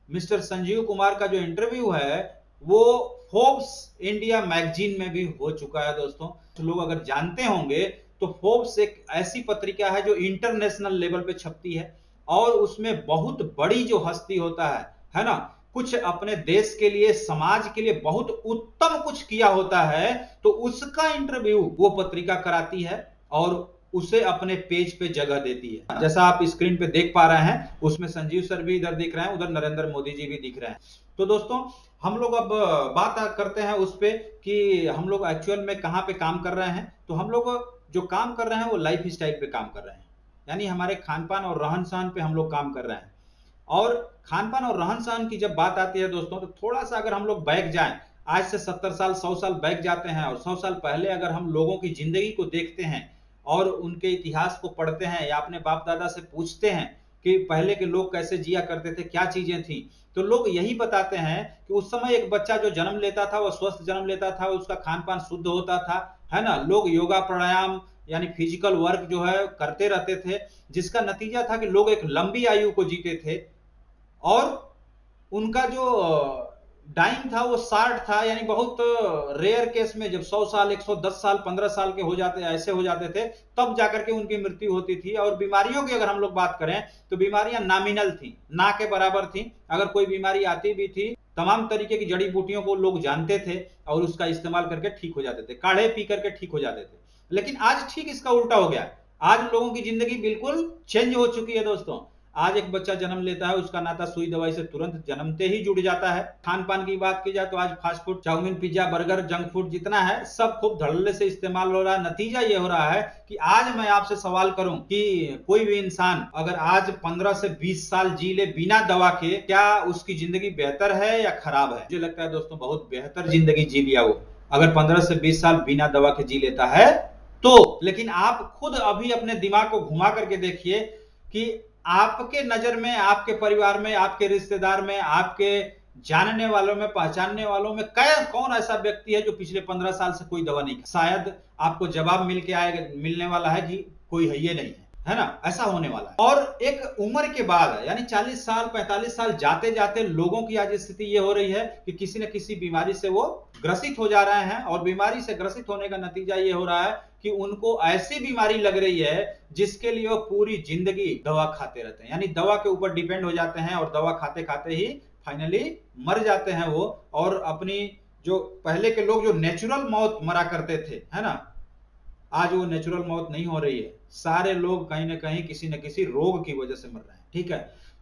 मिस्टर संजीव कुमार का जो इंटरव्यू है वो फोर्ब्स इंडिया मैगजीन में भी हो चुका है दोस्तों। तो लोग अगर जानते होंगे तो फोर्ब्स एक ऐसी पत्रिका है जो इंटरनेशनल लेवल पे छपती है और उसमें बहुत बड़ी जो हस्ती होता है ना, कुछ अपने देश के लिए, समाज के लिए बहुत उत्तम कुछ किया होता है, तो उसका इंटरव्यू वो पत्रिका कराती है और उसे अपने पेज पे जगह देती है। जैसा आप स्क्रीन पे देख पा रहे हैं, उसमें संजीव सर भी इधर दिख रहे हैं, उधर नरेंद्र मोदी जी भी दिख रहे हैं। तो दोस्तों, हम लोग अब बात करते हैं उस पे कि हम लोग एक्चुअल में कहाँ पे काम कर रहे हैं। तो हम लोग जो काम कर रहे हैं वो लाइफ स्टाइल पे काम कर रहे हैं, यानी हमारे खान पान और रहन सहन पे हम लोग काम कर रहे हैं। और खान पान और रहन सहन की जब बात आती है दोस्तों, तो थोड़ा सा अगर हम लोग बैक जाएं, आज से 70 साल 100 साल बैक जाते हैं और 100 साल पहले अगर हम लोगों की जिंदगी को देखते हैं और उनके इतिहास को पढ़ते हैं या अपने बाप दादा से पूछते हैं कि पहले के लोग कैसे जिया करते थे, क्या चीजें थी, तो लोग यही बताते हैं कि उस समय एक बच्चा जो जन्म लेता था वो स्वस्थ जन्म लेता था, उसका खान पान शुद्ध होता था, है ना। लोग योगा प्राणायाम यानी फिजिकल वर्क जो है करते रहते थे, जिसका नतीजा था कि लोग एक लंबी आयु को जीते थे और उनका जो डाइंग था वो 60 था, यानी बहुत रेयर केस में जब 100 साल 110 साल 15 साल के हो जाते, ऐसे हो जाते थे, तब जाकर के उनकी मृत्यु होती थी। और बीमारियों की अगर हम लोग बात करें तो बीमारियां नॉमिनल थी, ना के बराबर थी। अगर कोई बीमारी आती भी थी, तमाम तरीके की जड़ी बूटियों को लोग जानते थे और उसका इस्तेमाल करके ठीक हो जाते थे, काढ़े पी करके ठीक हो जाते थे। लेकिन आज ठीक इसका उल्टा हो गया। आज लोगों की जिंदगी बिल्कुल चेंज हो चुकी है दोस्तों। आज एक बच्चा जन्म लेता है, उसका नाता सुई दवाई से तुरंत जन्मते ही जुड़ जाता है। खान पान की बात की जाए तो आज fast food, chowmein, pizza, burger, junk food जितना है सब खूब धड़ल्ले से इस्तेमाल हो रहा है। नतीजा ये हो रहा है कि आज मैं आपसे सवाल करूं कि कोई भी इंसान अगर आज 15 से 20 साल जी ले बिना दवा के, क्या उसकी जिंदगी बेहतर है या खराब है? मुझे लगता है दोस्तों बहुत बेहतर जिंदगी जी लिया वो, अगर 15 से 20 साल बिना दवा के जी लेता है तो। लेकिन आप खुद अभी अपने दिमाग को घुमा करके देखिए कि आपके नजर में, आपके परिवार में, आपके रिश्तेदार में, आपके जानने वालों में, पहचानने वालों में कौन ऐसा व्यक्ति है जो पिछले 15 साल से कोई दवा नहीं खा? शायद आपको जवाब मिलने वाला है कि कोई है, ये नहीं है, है ना? ऐसा होने वाला है। और एक उम्र के बाद, यानी 40 साल 45 साल जाते जाते लोगों की आज स्थिति ये हो रही है कि किसी न किसी बीमारी से वो ग्रसित हो जा रहे हैं, और बीमारी से ग्रसित होने का नतीजा ये हो रहा है कि उनको ऐसी बीमारी लग रही है जिसके लिए वो पूरी जिंदगी दवा खाते रहते हैं, यानी दवा के ऊपर डिपेंड हो जाते हैं, और दवा खाते खाते ही फाइनली मर जाते हैं वो। और अपनी जो पहले के लोग जो नेचुरल मौत मरा करते थे, है ना, आज वो नेचुरल मौत नहीं हो रही है। सारे लोग कहीं ना कहीं किसी न किसी रोग की वजह से मर रहे हैं। ठीक है,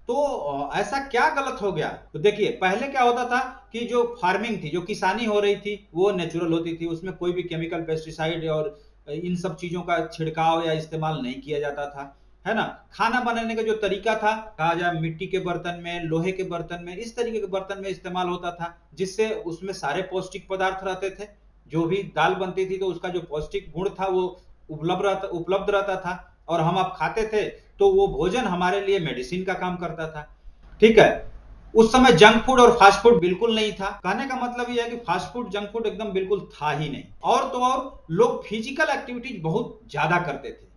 तो ऐसा क्या गलत हो गया? तो देखिए, पहले क्या होता था कि जो फार्मिंग थी, जो किसानी हो रही थी, वो नेचुरल होती थी, उसमें कोई भी केमिकल, पेस्टिसाइड और इन सब चीजों का छिड़काव या इस्तेमाल नहीं किया जाता था, है ना। खाना बनाने का जो तरीका था, कहा जाए मिट्टी के बर्तन में, लोहे के बर्तन में, इस तरीके के बर्तन में इस्तेमाल होता था, जिससे उसमें सारे पौष्टिक पदार्थ रहते थे। जो भी दाल बनती थी तो उसका जो पौष्टिक गुण था वो उपलब्ध रहता था, और हम आप खाते थे तो वो भोजन हमारे लिए मेडिसिन का काम करता था। ठीक है, उस समय जंक फूड और फास्ट फूड बिल्कुल नहीं था। कहने का मतलब ये है कि फास्ट फूड, जंक फूड एकदम बिल्कुल था ही नहीं। और तो और लोग फिजिकल एक्टिविटीज बहुत ज्यादा करते थे,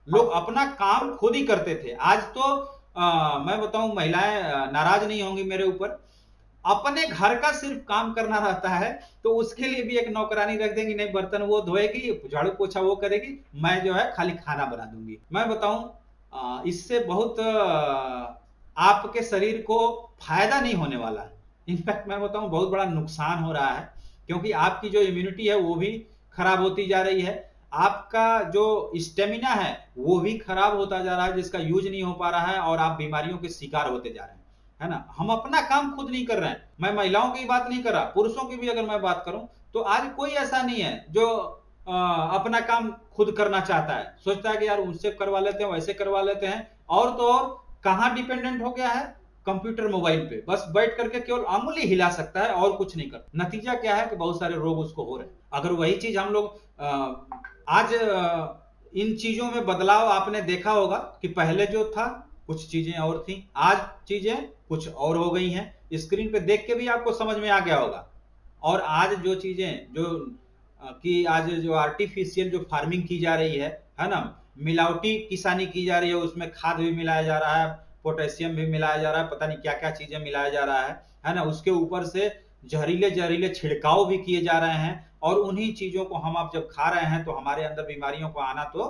लोग अपना काम खुद ही करते थे। आज तो मैं बताऊं, महिलाएं नाराज नहीं होंगी मेरे ऊपर, अपने घर का सिर्फ काम करना रहता है तो उसके लिए भी एक नौकरानी रख देंगी, नहीं बर्तन वो धोएगी, झाड़ू पोछा वो करेगी, मैं जो है खाली खाना बना दूंगी। मैं बताऊं, इससे बहुत आपके शरीर को फायदा नहीं होने वाला है। इनफैक्ट मैं बताऊं, बहुत बड़ा नुकसान हो रहा है, क्योंकि आपकी जो इम्यूनिटी है वो भी खराब होती जा रही है, आपका जो स्टेमिना है वो भी खराब होता जा रहा है, जिसका यूज नहीं हो पा रहा है, और आप बीमारियों के शिकार होते जा रहे हैं, है ना। हम अपना काम खुद नहीं कर रहे हैं। मैं महिलाओं की बात नहीं कर रहा, पुरुषों की भी अगर मैं बात करूं तो आज कोई ऐसा नहीं है जो अपना काम खुद करना चाहता है, सोचता है कि यार उनसे करवा लेते हैं, वैसे करवा लेते हैं। और तो और कहां डिपेंडेंट हो गया है? कंप्यूटर, मोबाइल पे बस बैठ करके केवल अंगुली हिला सकता है और कुछ नहीं करता। नतीजा क्या है कि बहुत सारे रोग उसको हो रहे हैं। अगर वही चीज हम लोग आज इन चीजों में बदलाव आपने देखा होगा कि पहले जो था कुछ चीजें और थी, आज चीजें कुछ और हो गई हैं। स्क्रीन पे देख के भी आपको समझ में आ गया होगा। और आज जो चीजें जो कि आज जो आर्टिफिशियल जो फार्मिंग की जा रही है ना, मिलावटी किसानी की जा रही है, उसमें खाद भी मिलाया जा रहा है, पोटेशियम भी मिलाया जा रहा है, पता नहीं क्या क्या चीजें मिलाया जा रहा है ना। उसके ऊपर से जहरीले जहरीले छिड़काव भी किए जा रहे हैं, और उन्हीं चीजों को हम आप जब खा रहे हैं तो हमारे अंदर बीमारियों को आना तो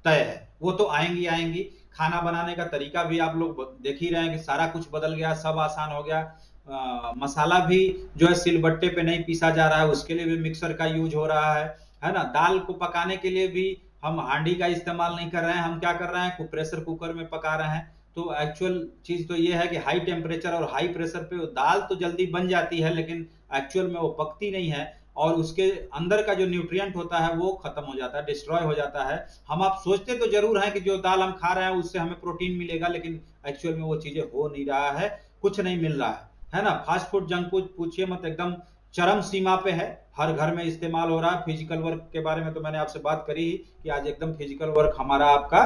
तय है। वो तो आएंगी आएंगी। खाना बनाने का तरीका भी आप लोग देख ही रहे हैं कि सारा कुछ बदल गया, सब आसान हो गया। मसाला भी जो है सिलबट्टे पे नहीं पीसा जा रहा है, उसके लिए भी मिक्सर का यूज हो रहा है ना। दाल को पकाने के लिए भी हम हांडी का इस्तेमाल नहीं कर रहे हैं, हम क्या कर रहे हैं, प्रेशर कुकर में पका रहे हैं। तो एक्चुअल चीज तो ये है कि हाई टेम्परेचर और हाई प्रेशर पे दाल तो जल्दी बन जाती है, लेकिन एक्चुअल में वो पकती नहीं है, और उसके अंदर का जो न्यूट्रिएंट होता है वो खत्म हो जाता है, डिस्ट्रॉय हो जाता है। हम आप सोचते तो जरूर हैं कि जो दाल हम खा रहे हैं उससे हमें प्रोटीन मिलेगा, लेकिन एक्चुअल में वो चीजें हो नहीं रहा है, कुछ नहीं मिल रहा है ना। फास्ट फूड, जंक फूड पूछिए मत, एकदम चरम सीमा पे है, हर घर में इस्तेमाल हो रहा है। फिजिकल वर्क के बारे में तो मैंने आपसे बात करी ही कि आज एकदम फिजिकल वर्क हमारा आपका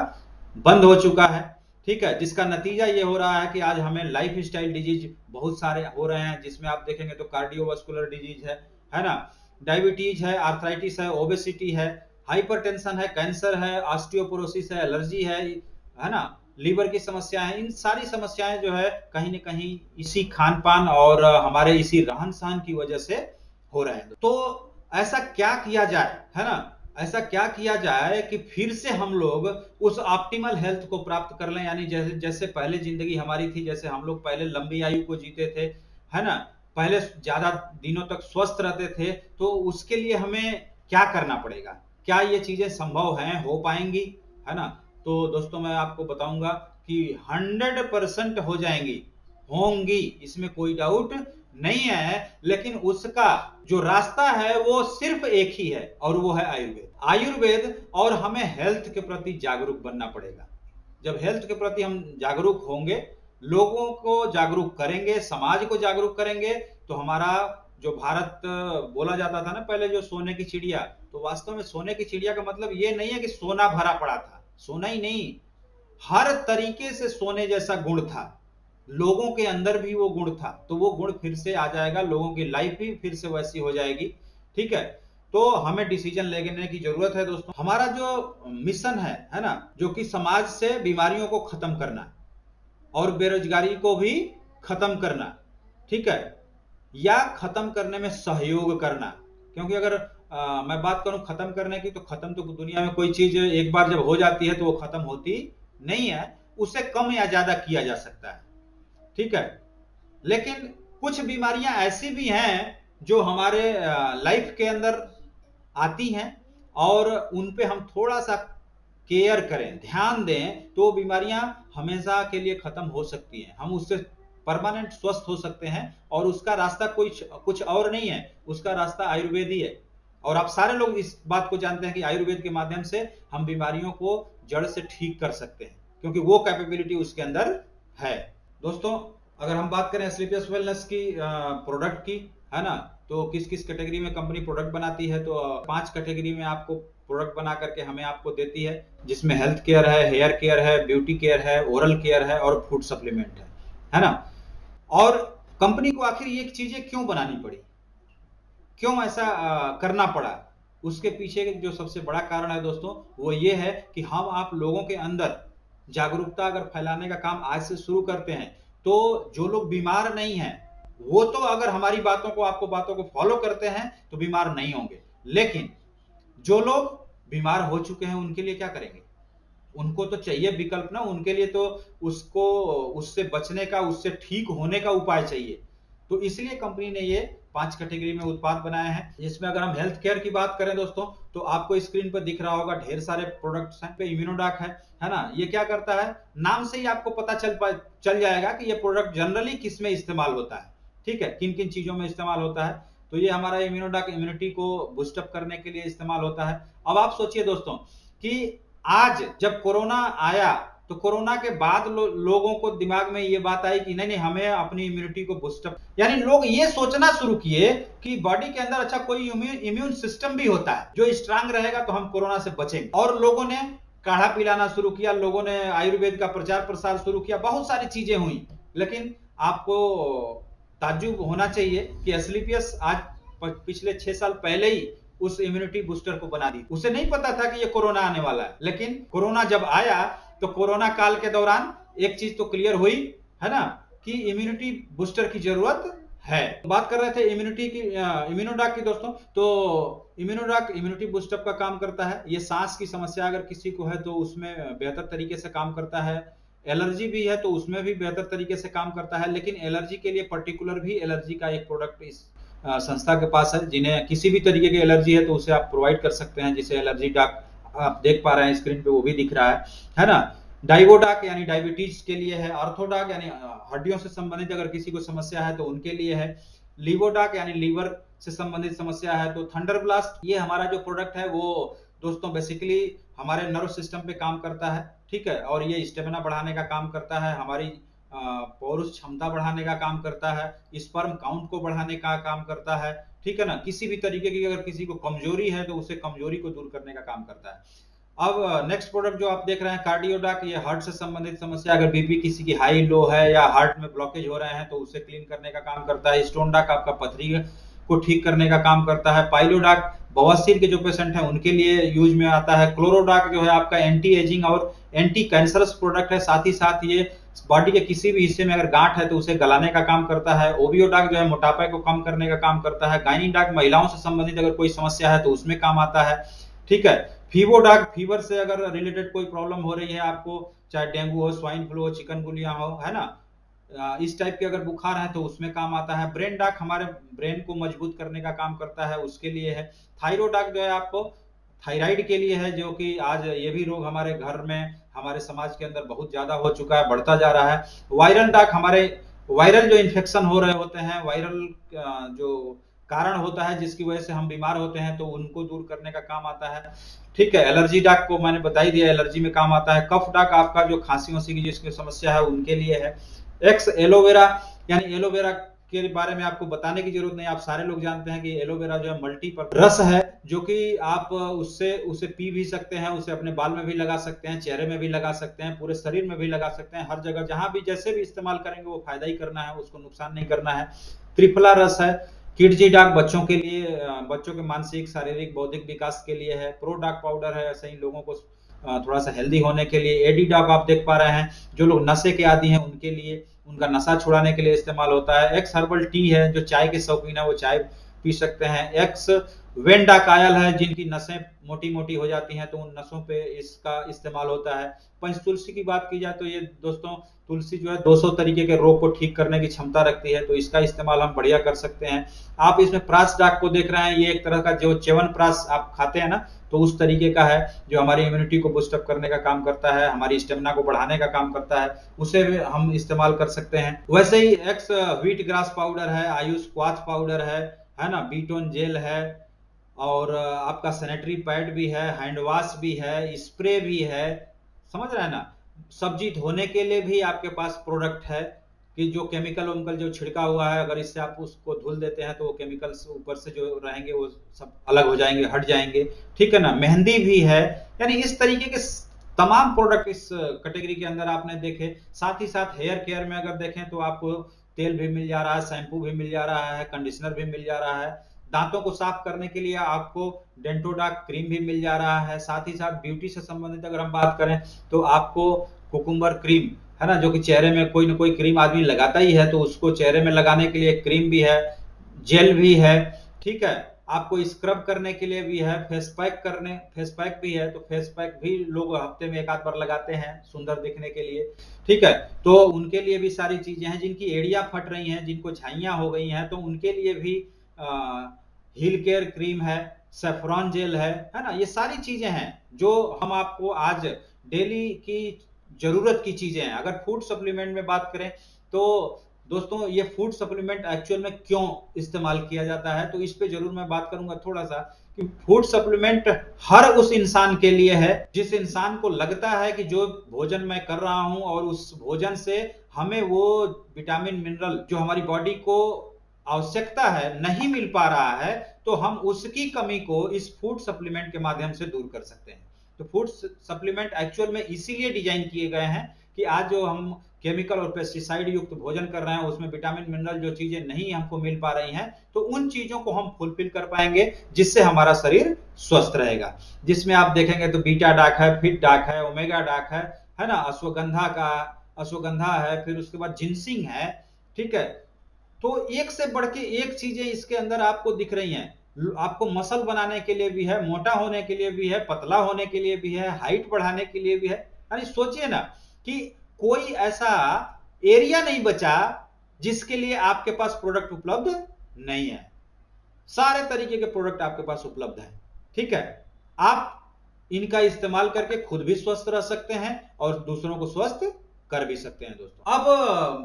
बंद हो चुका है। ठीक है, जिसका नतीजा ये हो रहा है कि आज हमें लाइफ स्टाइल डिजीज बहुत सारे हो रहे हैं, जिसमें आप देखेंगे तो कार्डियोवास्कुलर डिजीज है ना, डायबिटीज है, आर्थराइटिस है, ओबेसिटी है, हाइपरटेंशन है, कैंसर है, ऑस्टियोपोरोसिस है, एलर्जी है ना, लीवर की समस्या है। इन सारी समस्याएं जो है कहीं न कहीं इसी खान पान और हमारे इसी रहन सहन की वजह से हो रहे हैं। तो ऐसा क्या किया जाए, है ना, ऐसा क्या किया जाए कि फिर से हम लोग उस ऑप्टिमल हेल्थ को प्राप्त कर लें, यानी जैसे जैसे पहले जिंदगी हमारी थी, जैसे हम लोग पहले लंबी आयु को जीते थे, है ना, पहले ज्यादा दिनों तक स्वस्थ रहते थे। तो उसके लिए हमें क्या करना पड़ेगा? क्या ये चीजें संभव हैं, हो पाएंगी, है ना? तो दोस्तों मैं आपको बताऊंगा कि 100% हो जाएंगी, होंगी, इसमें कोई डाउट नहीं है। लेकिन उसका जो रास्ता है वो सिर्फ एक ही है, और वो है आयुर्वेद। आयुर्वेद, और हमें हेल्थ के प्रति जागरूक बनना पड़ेगा। जब हेल्थ के प्रति हम जागरूक होंगे, लोगों को जागरूक करेंगे, समाज को जागरूक करेंगे, तो हमारा जो भारत बोला जाता था ना पहले, जो सोने की चिड़िया, तो वास्तव में सोने की चिड़िया का मतलब ये नहीं है कि सोना भरा पड़ा था, सोना ही नहीं, हर तरीके से सोने जैसा गुण था, लोगों के अंदर भी वो गुण था, तो वो गुण फिर से आ जाएगा, लोगों की लाइफ भी फिर से वैसी हो जाएगी। ठीक है, तो हमें डिसीजन लेने की जरूरत है दोस्तों। हमारा जो मिशन है ना, जो कि समाज से बीमारियों को खत्म करना और बेरोजगारी को भी खत्म करना, ठीक है, या खत्म करने में सहयोग करना। क्योंकि अगर मैं बात करूं खत्म करने की, तो खत्म तो दुनिया में कोई चीज एक बार जब हो जाती है तो वो खत्म होती नहीं है, उसे कम या ज्यादा किया जा सकता है। ठीक है, लेकिन कुछ बीमारियां ऐसी भी हैं जो हमारे लाइफ के अंदर आती हैं, और उन पे हम थोड़ा सा केयर करें, ध्यान दें, तो बीमारियां हमेशा के लिए खत्म हो सकती हैं, हम उससे परमानेंट स्वस्थ हो सकते हैं। और उसका रास्ता कुछ और नहीं है, उसका रास्ता आयुर्वेद ही है। और आप सारे लोग इस बात को जानते हैं कि आयुर्वेद के माध्यम से हम बीमारियों को जड़ से ठीक कर सकते हैं, क्योंकि वो कैपेबिलिटी उसके अंदर है। दोस्तों, अगर हम बात करें स्लीपियस वेलनेस की प्रोडक्ट की, है ना, तो किस किस कैटेगरी में कंपनी प्रोडक्ट बनाती है, तो 5 कैटेगरी में आपको प्रोडक्ट बना करके हमें आपको देती है, जिसमें हेल्थ केयर है, हेयर केयर है, ब्यूटी केयर है, ओरल केयर है और फूड सप्लीमेंट है ना। और कंपनी को आखिर ये चीजें क्यों बनानी पड़ी, क्यों ऐसा करना पड़ा, उसके पीछे जो सबसे बड़ा कारण है दोस्तों, वो ये है कि हम आप लोगों के अंदर जागरूकता अगर फैलाने का काम आज से शुरू करते हैं, तो जो लोग बीमार नहीं हैं, वो तो अगर हमारी बातों को फॉलो करते हैं तो बीमार नहीं होंगे। लेकिन जो लोग बीमार हो चुके हैं उनके लिए क्या करेंगे, उनको तो चाहिए विकल्प ना, उनके लिए तो उसको उससे बचने का, उससे ठीक होने का उपाय चाहिए। तो इसलिए कंपनी ने ये 5 कैटेगरी में उत्पाद बनाए हैं, जिसमें अगर हम हेल्थ केयर की बात करें दोस्तों, तो आपको स्क्रीन पर दिख रहा होगा ढेर सारे प्रोडक्ट्स हैं। पे इम्यूनोडॉक है ना, ये क्या करता है, नाम से ही आपको पता चल जाएगा कि ये प्रोडक्ट जनरली किस में इस्तेमाल होता है, ठीक है, किन किन चीजों में इस्तेमाल होता है। तो ये हमारा इम्यूनोडॉक इम्यूनिटी को बूस्टअप करने के लिए इस्तेमाल होता है। अब आप सोचिए दोस्तों कि आज जब कोरोना आया, तो कोरोना के बाद लोगों को दिमाग में ये बात आई कि नहीं नहीं, हमें अपनी इम्यूनिटी को बूस्टअप, यानी लोग ये सोचना शुरू किए कि बॉडी के अंदर अच्छा कोई इम्यून सिस्टम भी होता है जो स्ट्रांग रहेगा तो हम कोरोना से बचेंगे। और लोगों ने काढ़ा पिलाना शुरू किया, लोगों ने आयुर्वेद का प्रचार प्रसार शुरू किया, बहुत सारी चीजें हुई। लेकिन आपको ताज्जुब होना चाहिए कि एस्क्लेपियस आज पिछले 6 साल पहले ही उस इम्यूनिटी बूस्टर को बना दी। उसे नहीं पता था कि ये कोरोना आने वाला है, लेकिन कोरोना जब आया तो कोरोना काल के दौरान एक चीज तो क्लियर हुई, है ना, कि इम्यूनिटी बूस्टर की जरूरत है। बात कर रहे थे इम्यूनिटी की, इम्यूनोडॉक की दोस्तों। तो इम्यूनोडॉक इम्यूनिटी बूस्टअप का काम करता है। ये सांस की समस्या अगर किसी को है तो उसमें बेहतर तरीके से काम करता है। एलर्जी भी है तो उसमें भी बेहतर तरीके से काम करता है। लेकिन एलर्जी के लिए पर्टिकुलर भी एलर्जी का एक प्रोडक्ट इस संस्था के पास है। जिन्हें किसी भी तरीके की एलर्जी है तो उसे आप प्रोवाइड कर सकते हैं, जिसे एलर्जी डॉक आप देख पा रहे हैं स्क्रीन पे, वो भी दिख रहा है ना। डाइवोडॉक यानी डायबिटीज के लिए है। ऑर्थोडॉक यानी हड्डियों से संबंधित अगर किसी को समस्या है तो उनके लिए है। लिवोडॉक यानी लीवर से संबंधित समस्या है। तो थंडर ब्लास्ट, ये हमारा जो प्रोडक्ट है वो दोस्तों बेसिकली हमारे नर्व सिस्टम पे काम करता है, ठीक है, और ये स्टेमिना बढ़ाने का काम करता है, हमारी पौरुष क्षमता बढ़ाने का काम करता है, स्पर्म काउंट को बढ़ाने का काम करता है, ठीक है ना। किसी भी तरीके की अगर किसी को कमजोरी है तो उसे कमजोरी को दूर करने का काम करता है। अब नेक्स्ट प्रोडक्ट जो आप देख रहे हैं कार्डियोडॉक, ये हार्ट से संबंधित समस्या, अगर बीपी किसी की हाई लो है या हार्ट में ब्लॉकेज हो रहे हैं तो उसे क्लीन करने का काम करता है। स्टोनडॉक आपका पथरी को ठीक करने का काम करता है। पाइलोडॉक बवासीर के जो पेशेंट हैं उनके लिए यूज में आता है। क्लोरोडॉक जो है आपका एंटी एजिंग और एंटी कैंसरस प्रोडक्ट है। साथ ही साथ ये बॉडी के किसी भी हिस्से में अगर गांठ है तो उसे गलाने का काम करता है। ओबियोडॉक जो है मोटापे को कम करने का काम करता है। गाइनीडॉक महिलाओं से संबंधित अगर कोई समस्या है तो उसमें काम आता है, ठीक है। फीवोडॉक फीवर से अगर रिलेटेड कोई प्रॉब्लम हो रही है आपको, चाहे डेंगू हो, स्वाइन फ्लू हो, चिकनगुनिया हो, है ना, इस टाइप के अगर बुखार है तो उसमें काम आता है। ब्रेन डॉक हमारे ब्रेन को मजबूत करने का काम करता है, उसके लिए है। थायरोडॉक जो है आपको थायराइड के लिए है, जो कि आज ये भी रोग हमारे घर में, हमारे समाज के अंदर बहुत ज्यादा हो चुका है, बढ़ता जा रहा है। वायरल डॉक हमारे वायरल जो इन्फेक्शन हो रहे होते हैं, वायरल जो कारण होता है जिसकी वजह से हम बीमार होते हैं, तो उनको दूर करने का काम आता है, ठीक है। एलर्जी डॉक को मैंने बता ही दिया, एलर्जी में काम आता है। कफ डॉक आपका जो खांसी वांसी की जिसकी समस्या है उनके लिए है। एक्स एलोवेरा यानी एलोवेरा के बारे में आपको बताने की जरूरत नहीं, आप सारे लोग जानते हैं कि एलोवेरा जो है मल्टीपर्पज रस है जो कि आप उससे उसे पी भी सकते हैं, उसे अपने बाल में भी लगा सकते हैं, चेहरे में भी लगा सकते हैं, पूरे शरीर में भी लगा सकते हैं, हर जगह जहां भी जैसे भी इस्तेमाल करेंगे वो फायदा ही करना है, उसको नुकसान नहीं करना है। त्रिफला रस है। किडजी डाक बच्चों के लिए, बच्चों के मानसिक शारीरिक बौद्धिक विकास के लिए है। प्रो डाक पाउडर है, ऐसे ही लोगों को थोड़ा सा हेल्दी होने के लिए। एडी डाक आप देख पा रहे हैं, जो लोग नशे के आदि हैं उनके लिए, उनका नशा छुड़ाने के लिए इस्तेमाल होता है। एक्स हर्बल टी है, जो चाय के शौकीन है वो चाय पी सकते हैं। एक्स वेंडा कायल है, जिनकी नसें मोटी मोटी हो जाती हैं तो उन नसों पे इसका इस्तेमाल होता है। पंचतुलसी की बात की जाए तो ये दोस्तों, तुलसी जो है 200 तरीके के रोग को ठीक करने की क्षमता रखती है, तो इसका इस्तेमाल हम बढ़िया कर सकते हैं। आप इसमें प्रास डाक को देख रहे हैं, ये एक तरह का जो च्यवन प्रास आप खाते हैं ना, तो उस तरीके का है, जो हमारी इम्यूनिटी को बूस्टअप करने का काम करता है, हमारी स्टेमिना को बढ़ाने का काम करता है, उसे हम इस्तेमाल कर सकते हैं। वैसे ही एक्स व्हीट ग्रास पाउडर है, आयुष क्वाथ पाउडर है ना, बीटोन जेल है, और आपका सैनिटरी पैड भी है, हैंड वॉश भी है, स्प्रे भी है, समझ रहे हैं ना। सब्जी धोने के लिए भी आपके पास प्रोडक्ट है, कि जो केमिकल वेमिकल जो छिड़का हुआ है, अगर इससे आप उसको धुल देते हैं तो वो केमिकल्स ऊपर से जो रहेंगे वो सब अलग हो जाएंगे, हट जाएंगे, ठीक है ना। मेहंदी भी है, यानी इस तरीके के तमाम प्रोडक्ट इस कैटेगरी के अंदर आपने देखे। साथ ही साथ हेयर केयर में अगर देखें तो आपको तेल भी मिल जा रहा है, शैम्पू भी मिल जा रहा है, कंडीशनर भी मिल जा रहा है। दांतों को साफ करने के लिए आपको डेंटोडाक क्रीम भी मिल जा रहा है। साथ ही साथ ब्यूटी से संबंधित अगर हम बात करें तो आपको कुकुम्बर क्रीम है ना, जो कि चेहरे में कोई ना कोई क्रीम आदमी लगाता ही है, तो उसको चेहरे में लगाने के लिए क्रीम भी है, जेल भी है, ठीक है। आपको स्क्रब करने के लिए भी है, फेस पैक भी है, तो फेस पैक भी लोग हफ्ते में एक आध बार लगाते हैं सुंदर दिखने के लिए, ठीक है। तो उनके लिए भी सारी चीजें हैं। जिनकी एड़ियां फट रही हैं, जिनको झाइयां हो गई हैं, तो उनके लिए भी हील केयर क्रीम है, सेफ्रॉन जेल है ना। ये सारी चीजें हैं जो हम आपको आज डेली की जरूरत की चीजें हैं। अगर फूड सप्लीमेंट में बात करें तो दोस्तों, ये फूड सप्लीमेंट एक्चुअल में क्यों इस्तेमाल किया जाता है, तो इस पे जरूर मैं बात करूंगा थोड़ा सा, कि फूड सप्लीमेंट हर उस इंसान के लिए है जिस इंसान को लगता है कि जो भोजन मैं कर रहा हूं और उस भोजन से हमें वो विटामिन मिनरल जो हमारी बॉडी को आवश्यकता है नहीं मिल पा रहा है, तो हम उसकी कमी को इस फूड सप्लीमेंट के माध्यम से दूर कर सकते हैं। तो फूड सप्लीमेंट एक्चुअल में इसीलिए डिजाइन किए गए हैं कि आज जो हम केमिकल और पेस्टिसाइड युक्त भोजन कर रहे हैं, उसमें विटामिन मिनरल जो चीजें नहीं हमको मिल पा रही हैं, तो उन चीजों को हम फुलफिल कर पाएंगे, जिससे हमारा शरीर स्वस्थ रहेगा। जिसमें आप देखेंगे तो बीटा डाक है, फिट डाक है, ओमेगा डाक है ना, अश्वगंधा है, फिर उसके बाद जिनसिंग है, ठीक है। तो एक से बढ़ के एक चीजें इसके अंदर आपको दिख रही हैं। आपको मसल बनाने के लिए भी है, मोटा होने के लिए भी है, पतला होने के लिए भी है, हाइट बढ़ाने के लिए भी है। यानी सोचिए ना कि कोई ऐसा एरिया नहीं बचा जिसके लिए आपके पास प्रोडक्ट उपलब्ध नहीं है। सारे तरीके के प्रोडक्ट आपके पास उपलब्ध है, ठीक है। आप इनका इस्तेमाल करके खुद भी स्वस्थ रह सकते हैं और दूसरों को स्वस्थ कर भी सकते हैं दोस्तों। अब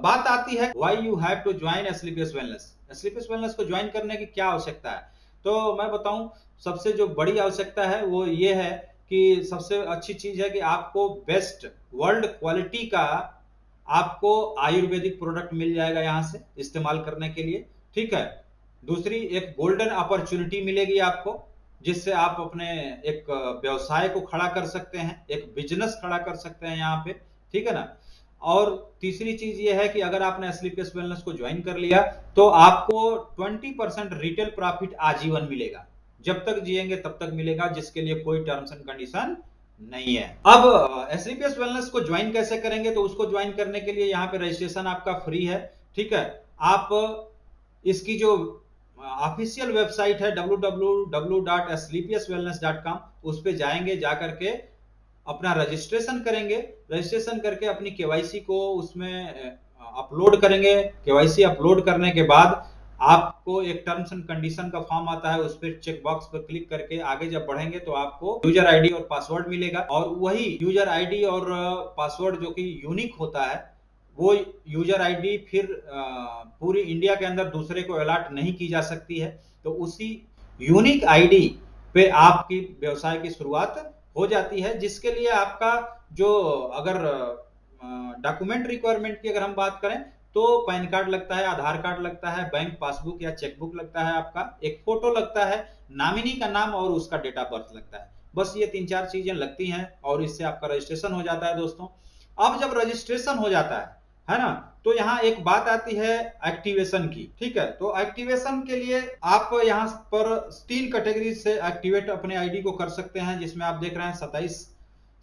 बात आती है why you have to join Asclepius Wellness. Asclepius Wellness को ज्वाइन करने की क्या आवश्यकता है, तो मैं बताऊं, सबसे जो बड़ी आवश्यकता है वो ये है कि सबसे अच्छी चीज है कि आपको बेस्ट वर्ल्ड क्वालिटी का आपको आयुर्वेदिक प्रोडक्ट मिल जाएगा यहां से इस्तेमाल करने के लिए, ठीक है। दूसरी, एक गोल्डन अपॉर्चुनिटी मिलेगी आपको, जिससे आप अपने एक व्यवसाय को खड़ा कर सकते हैं, एक बिजनेस खड़ा कर सकते हैं यहाँ पे, ठीक है ना। और तीसरी चीज ये है कि अगर आपने एस्क्लेपियस वेलनेस को ज्वाइन कर लिया तो आपको 20% रिटेल प्रॉफिट आजीवन मिलेगा, जब तक जिएंगे तब तक मिलेगा, जिसके लिए कोई टर्म्स एंड कंडीशन नहीं है। अब एस्क्लेपियस वेलनेस को ज्वाइन कैसे करेंगे, तो उसको ज्वाइन करने के लिए यहाँ पे रजिस्ट्रेशन आपका फ्री है, ठीक है। आप इसकी जो ऑफिशियल वेबसाइट है www.asclepiuswellness.com, उस पे जाएंगे, जाकर के अपना रजिस्ट्रेशन करेंगे, रजिस्ट्रेशन करके अपनी केवाईसी को उसमें अपलोड करेंगे। केवाईसी अपलोड करने के बाद आपको एक टर्म्स एंड कंडीशन का फॉर्म आता है, उस पर चेक बॉक्स पर क्लिक करके आगे जब बढ़ेंगे तो आपको यूजर आईडी और पासवर्ड मिलेगा, और वही यूजर आईडी और पासवर्ड जो कि यूनिक होता है, वो यूजर आईडी फिर पूरी इंडिया के अंदर दूसरे को अलॉट नहीं की जा सकती है। तो उसी यूनिक आईडी पे आपकी व्यवसाय की शुरुआत हो जाती है, जिसके लिए आपका जो अगर डॉक्यूमेंट रिक्वायरमेंट की अगर हम बात करें तो पैन कार्ड लगता है, आधार कार्ड लगता है, बैंक पासबुक या चेकबुक लगता है, आपका एक फोटो लगता है, नॉमिनी का नाम और उसका डेट ऑफ बर्थ लगता है। बस ये 3-4 चीजें लगती हैं और इससे आपका रजिस्ट्रेशन हो जाता है दोस्तों। अब जब रजिस्ट्रेशन हो जाता है ना, तो यहाँ एक बात आती है एक्टिवेशन की। ठीक है, तो एक्टिवेशन के लिए आप यहाँ पर 3 कैटेगरी से एक्टिवेट अपने आईडी को कर सकते हैं, जिसमें आप देख रहे हैं 27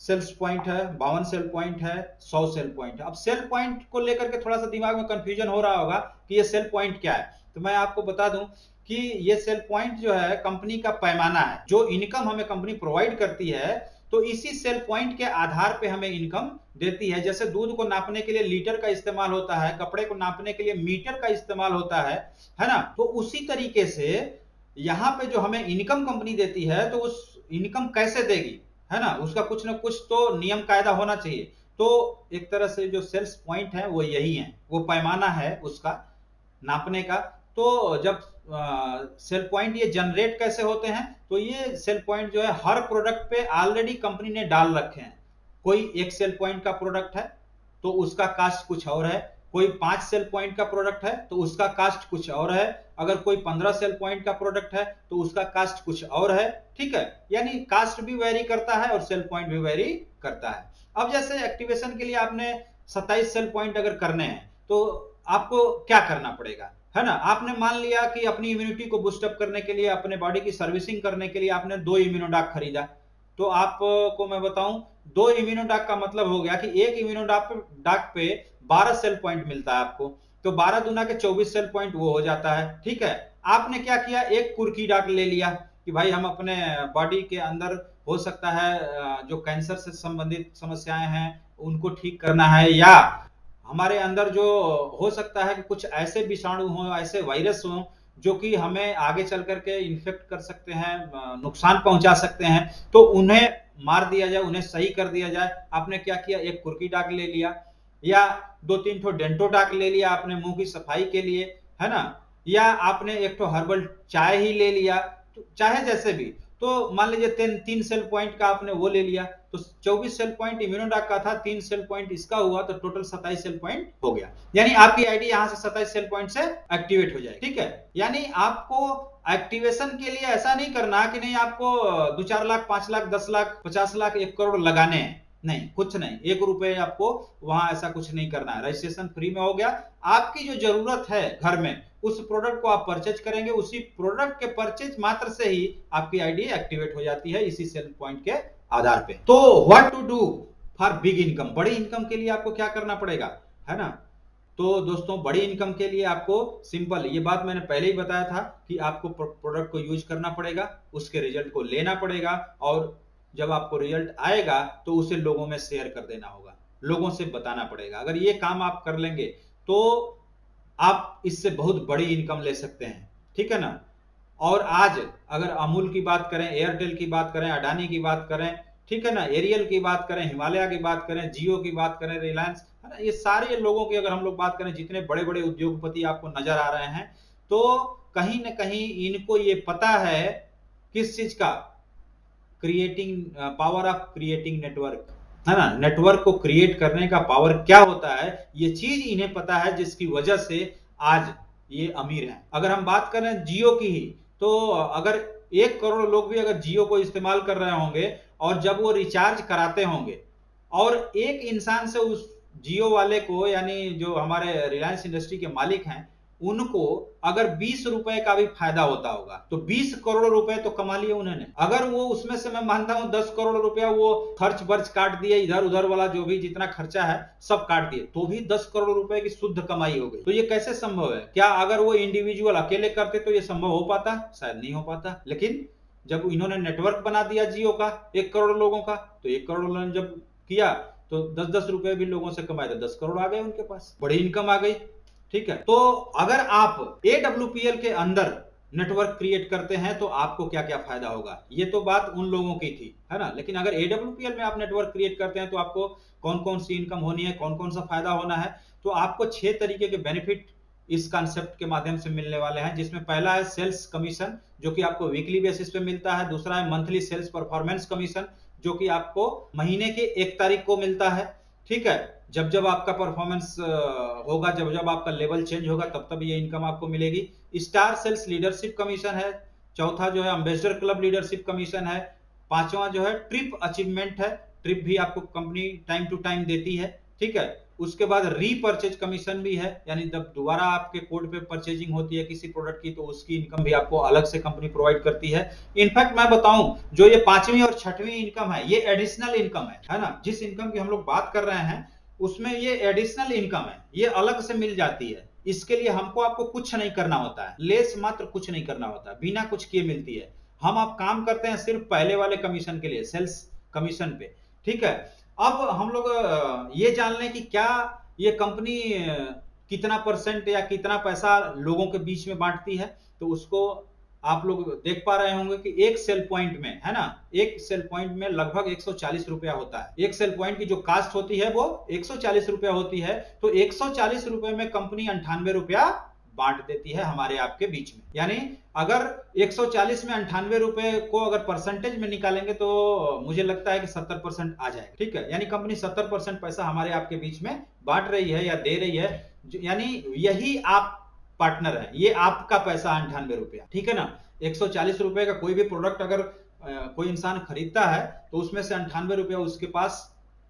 सेल्स पॉइंट है, 52 सेल पॉइंट है, 100 सेल पॉइंट है। अब सेल पॉइंट को लेकर के थोड़ा सा दिमाग में कंफ्यूजन हो रहा होगा कि ये सेल पॉइंट क्या है। तो मैं आपको बता दूं कि ये सेल पॉइंट जो है कंपनी का पैमाना है, जो इनकम हमें कंपनी प्रोवाइड करती है, तो इसी सेल पॉइंट के आधार पे हमें इनकम देती है। जैसे दूध को नापने के लिए लीटर का इस्तेमाल होता है, कपड़े को नापने के लिए मीटर का इस्तेमाल होता है ना, तो उसी तरीके से यहाँ पे जो हमें इनकम कंपनी देती है, तो उस इनकम कैसे देगी, है ना, उसका कुछ ना कुछ तो नियम कायदा होना चाहिए। तो एक तरह से जो सेल्स पॉइंट है वो यही है, वो पैमाना है उसका नापने का। तो जब सेल पॉइंट ये जनरेट कैसे होते हैं, तो ये सेल पॉइंट जो है हर प्रोडक्ट पे ऑलरेडी कंपनी ने डाल रखे हैं। कोई एक सेल पॉइंट का प्रोडक्ट है तो उसका कास्ट कुछ और है, कोई 5 सेल पॉइंट का प्रोडक्ट है तो उसका कास्ट कुछ और है, अगर कोई 15 सेल पॉइंट का प्रोडक्ट है तो उसका कास्ट कुछ और है। ठीक है, यानी कास्ट भी वेरी करता है और सेल पॉइंट भी वेरी करता है। अब जैसे एक्टिवेशन के लिए आपने 27 सेल पॉइंट अगर करने हैं तो आपको क्या करना पड़ेगा, है ना। आपने मान लिया कि अपनी इम्यूनिटी को बूस्टअप करने के लिए, अपने बॉडी की सर्विसिंग करने के लिए आपने 2 इम्यूनोडाक खरीदा। तो आपको मैं बताऊं, 2 इम्यूनोडाक का मतलब हो गया कि एक इम्यूनोडाक पे 12 सेल पॉइंट मिलता है आपको, तो 12 दूना के 24 सेल पॉइंट वो हो जाता है। ठीक है, आपने क्या किया, एक कुर्की डाक ले लिया कि भाई हम अपने बॉडी के अंदर हो सकता है जो कैंसर से संबंधित समस्याएं हैं उनको ठीक करना है, या हमारे अंदर जो हो सकता है कि कुछ ऐसे विषाणु हो, ऐसे वायरस हो जो कि हमें आगे चल करके इन्फेक्ट कर सकते हैं, नुकसान पहुंचा सकते हैं, तो उन्हें मार दिया जाए, उन्हें सही कर दिया जाए। आपने क्या किया, एक कुर्की डाक ले लिया या 2-3 ठो डेंटो डाक ले लिया आपने मुंह की सफाई के लिए, है ना, या आपने एक ठो हर्बल चाय ही ले लिया, तो चाहे जैसे भी। तो मान लीजिए 3 सेल पॉइंट का आपने वो ले लिया, तो 24 सेल पॉइंट इम्यूनोडाक का था, 3 सेल पॉइंट इसका हुआ, तो टोटल 27 सेल पॉइंट हो गया। यानी आपकी आईडी यहां से 27 सेल पॉइंट से एक्टिवेट हो जाएगी। ठीक है, यानी आपको एक्टिवेशन के लिए ऐसा नहीं करना कि नहीं आपको 2-4 लाख, 5 लाख, 10 लाख, 50 लाख, 1 करोड़ लगाने हैं, नहीं, कुछ नहीं, 1 रुपए आपको वहां ऐसा कुछ नहीं करना है। रजिस्ट्रेशन फ्री में हो गया। आपकी जो जरूरत है घर में, उस प्रोडक्ट को आप परचेज करेंगे, उसी प्रोडक्ट के परचेज मात्र से ही आपकी आईडी एक्टिवेट हो जाती है इसी सेल पॉइंट के आधार पे। तो what to do for big income, बड़ी इनकम के लिए आपको क्या करना पड़ेगा, है ना। तो दोस्तों बड़ी इनकम के लिए आपको सिंपल, ये बात मैंने पहले ही बताया था कि आपको प्रोडक्ट को यूज करना पड़ेगा, उसके रिजल्ट को लेना पड़ेगा, और जब आपको रिजल्ट आएगा तो उसे लोगों में शेयर कर देना होगा, लोगों से बताना पड़ेगा। अगर ये काम आप कर लेंगे तो आप इससे बहुत बड़ी इनकम ले सकते हैं। ठीक है ना। और आज अगर अमूल की बात करें, एयरटेल की बात करें, अडानी की बात करें, ठीक है ना, एरियल की बात करें, हिमालय की बात करें, जियो की बात करें, रिलायंस, है ना, ये सारे लोगों की अगर हम लोग बात करें, जितने बड़े बड़े उद्योगपति आपको नजर आ रहे हैं, तो कहीं ना कहीं इनको ये पता है किस चीज का, creating, power of creating network, है ना, नेटवर्क को क्रिएट करने का पावर क्या होता है, ये चीज इन्हें पता है, जिसकी वजह से आज ये अमीर हैं। अगर हम बात करें जियो की ही, तो अगर 1 करोड़ लोग भी अगर जियो को इस्तेमाल कर रहे होंगे और जब वो रिचार्ज कराते होंगे और एक इंसान से उस जियो वाले को, यानी जो हमारे रिलायंस इंडस्ट्री के मालिक हैं, उनको अगर 20 रुपए का भी फायदा होता होगा, तो 20 करोड़ रुपए तो कमा लिए उन्होंने। अगर वो उसमें से मैं मानता हूं 10 करोड़ रुपया वो खर्च वर्च काट दिए, इधर उधर वाला जो भी जितना खर्चा है सब काट दिए, तो भी 10 करोड़ रुपए की शुद्ध कमाई हो गई। तो ये कैसे संभव है? क्या अगर वो इंडिविजुअल अकेले करते तो ये संभव हो पाता? शायद नहीं हो पाता। लेकिन जब इन्होंने नेटवर्क बना दिया जियो का 1 करोड़ लोगों का, तो 1 करोड़ लोगों ने जब किया तो 10-10 रुपए भी लोगों से कमाए, तो 10 करोड़ आ गए उनके पास, बड़ी इनकम आ गई। ठीक है, तो अगर आप AWPL के अंदर नेटवर्क क्रिएट करते हैं तो आपको क्या क्या फायदा होगा, ये तो बात उन लोगों की थी, है ना। लेकिन अगर AWPL में आप नेटवर्क क्रिएट करते हैं तो आपको कौन कौन सी इनकम होनी है, कौन कौन सा फायदा होना है, तो आपको 6 तरीके के बेनिफिट इस कॉन्सेप्ट के माध्यम से मिलने वाले हैं। जिसमें पहला है सेल्स कमीशन, जो कि आपको वीकली बेसिस पे मिलता है। दूसरा है मंथली सेल्स परफॉर्मेंस कमीशन, जो कि आपको महीने के 1 तारीख को मिलता है। ठीक है। जब जब आपका परफॉर्मेंस होगा, जब जब आपका लेवल चेंज होगा, तब तब ये इनकम आपको मिलेगी। स्टार सेल्स लीडरशिप कमीशन है। चौथा जो है एम्बेसडर क्लब लीडरशिप कमीशन है। पांचवा जो है ट्रिप अचीवमेंट है। ट्रिप भी आपको कंपनी टाइम टू टाइम देती है। ठीक है। उसके बाद रीपर्चेज कमीशन भी है, यानी जब दोबारा आपके कोड पे परचेजिंग होती है किसी प्रोडक्ट की, तो उसकी इनकम भी आपको अलग से कंपनी प्रोवाइड करती है। इनफैक्ट मैं बताऊं, जो ये पांचवी और छठवीं इनकम है, ये एडिशनल इनकम है ना। जिस इनकम की हम लोग बात कर रहे हैं उसमें ये एडिशनल इनकम है, ये अलग से मिल जाती है। इसके लिए हमको आपको कुछ नहीं करना होता है, लेस मात्र कुछ नहीं करना होता, बिना कुछ किए मिलती है। हम आप काम करते हैं सिर्फ पहले वाले कमीशन के लिए, सेल्स कमीशन पे। ठीक है। अब हम लोग ये जान लें कि क्या ये कंपनी कितना परसेंट या कितना पैसा लोगों के बीच में बांटती है। तो उसको आप लोग देख पा रहे होंगे कि एक सेल पॉइंट में, है ना, एक सेल पॉइंट में लगभग 140 रुपया होता है। एक सेल पॉइंट की जो कास्ट होती है वो 140 रुपया होती है। तो 140 रुपए में कंपनी 98 रुपया बांट देती है हमारे आपके बीच में। यानी अगर 140 में 98 रुपए को अगर परसेंटेज में निकालेंगे तो मुझे लगता है कि 70% आ जाएगा। ठीक है। यानी कंपनी 70% पैसा हमारे आपके बीच में बांट रही है या दे रही है। यानी यही आप पार्टनर है, ये आपका पैसा 98 रुपया। ठीक है ना। 140 रुपए का कोई भी प्रोडक्ट अगर कोई इंसान खरीदता है तो उसमें से 98 रुपया उसके पास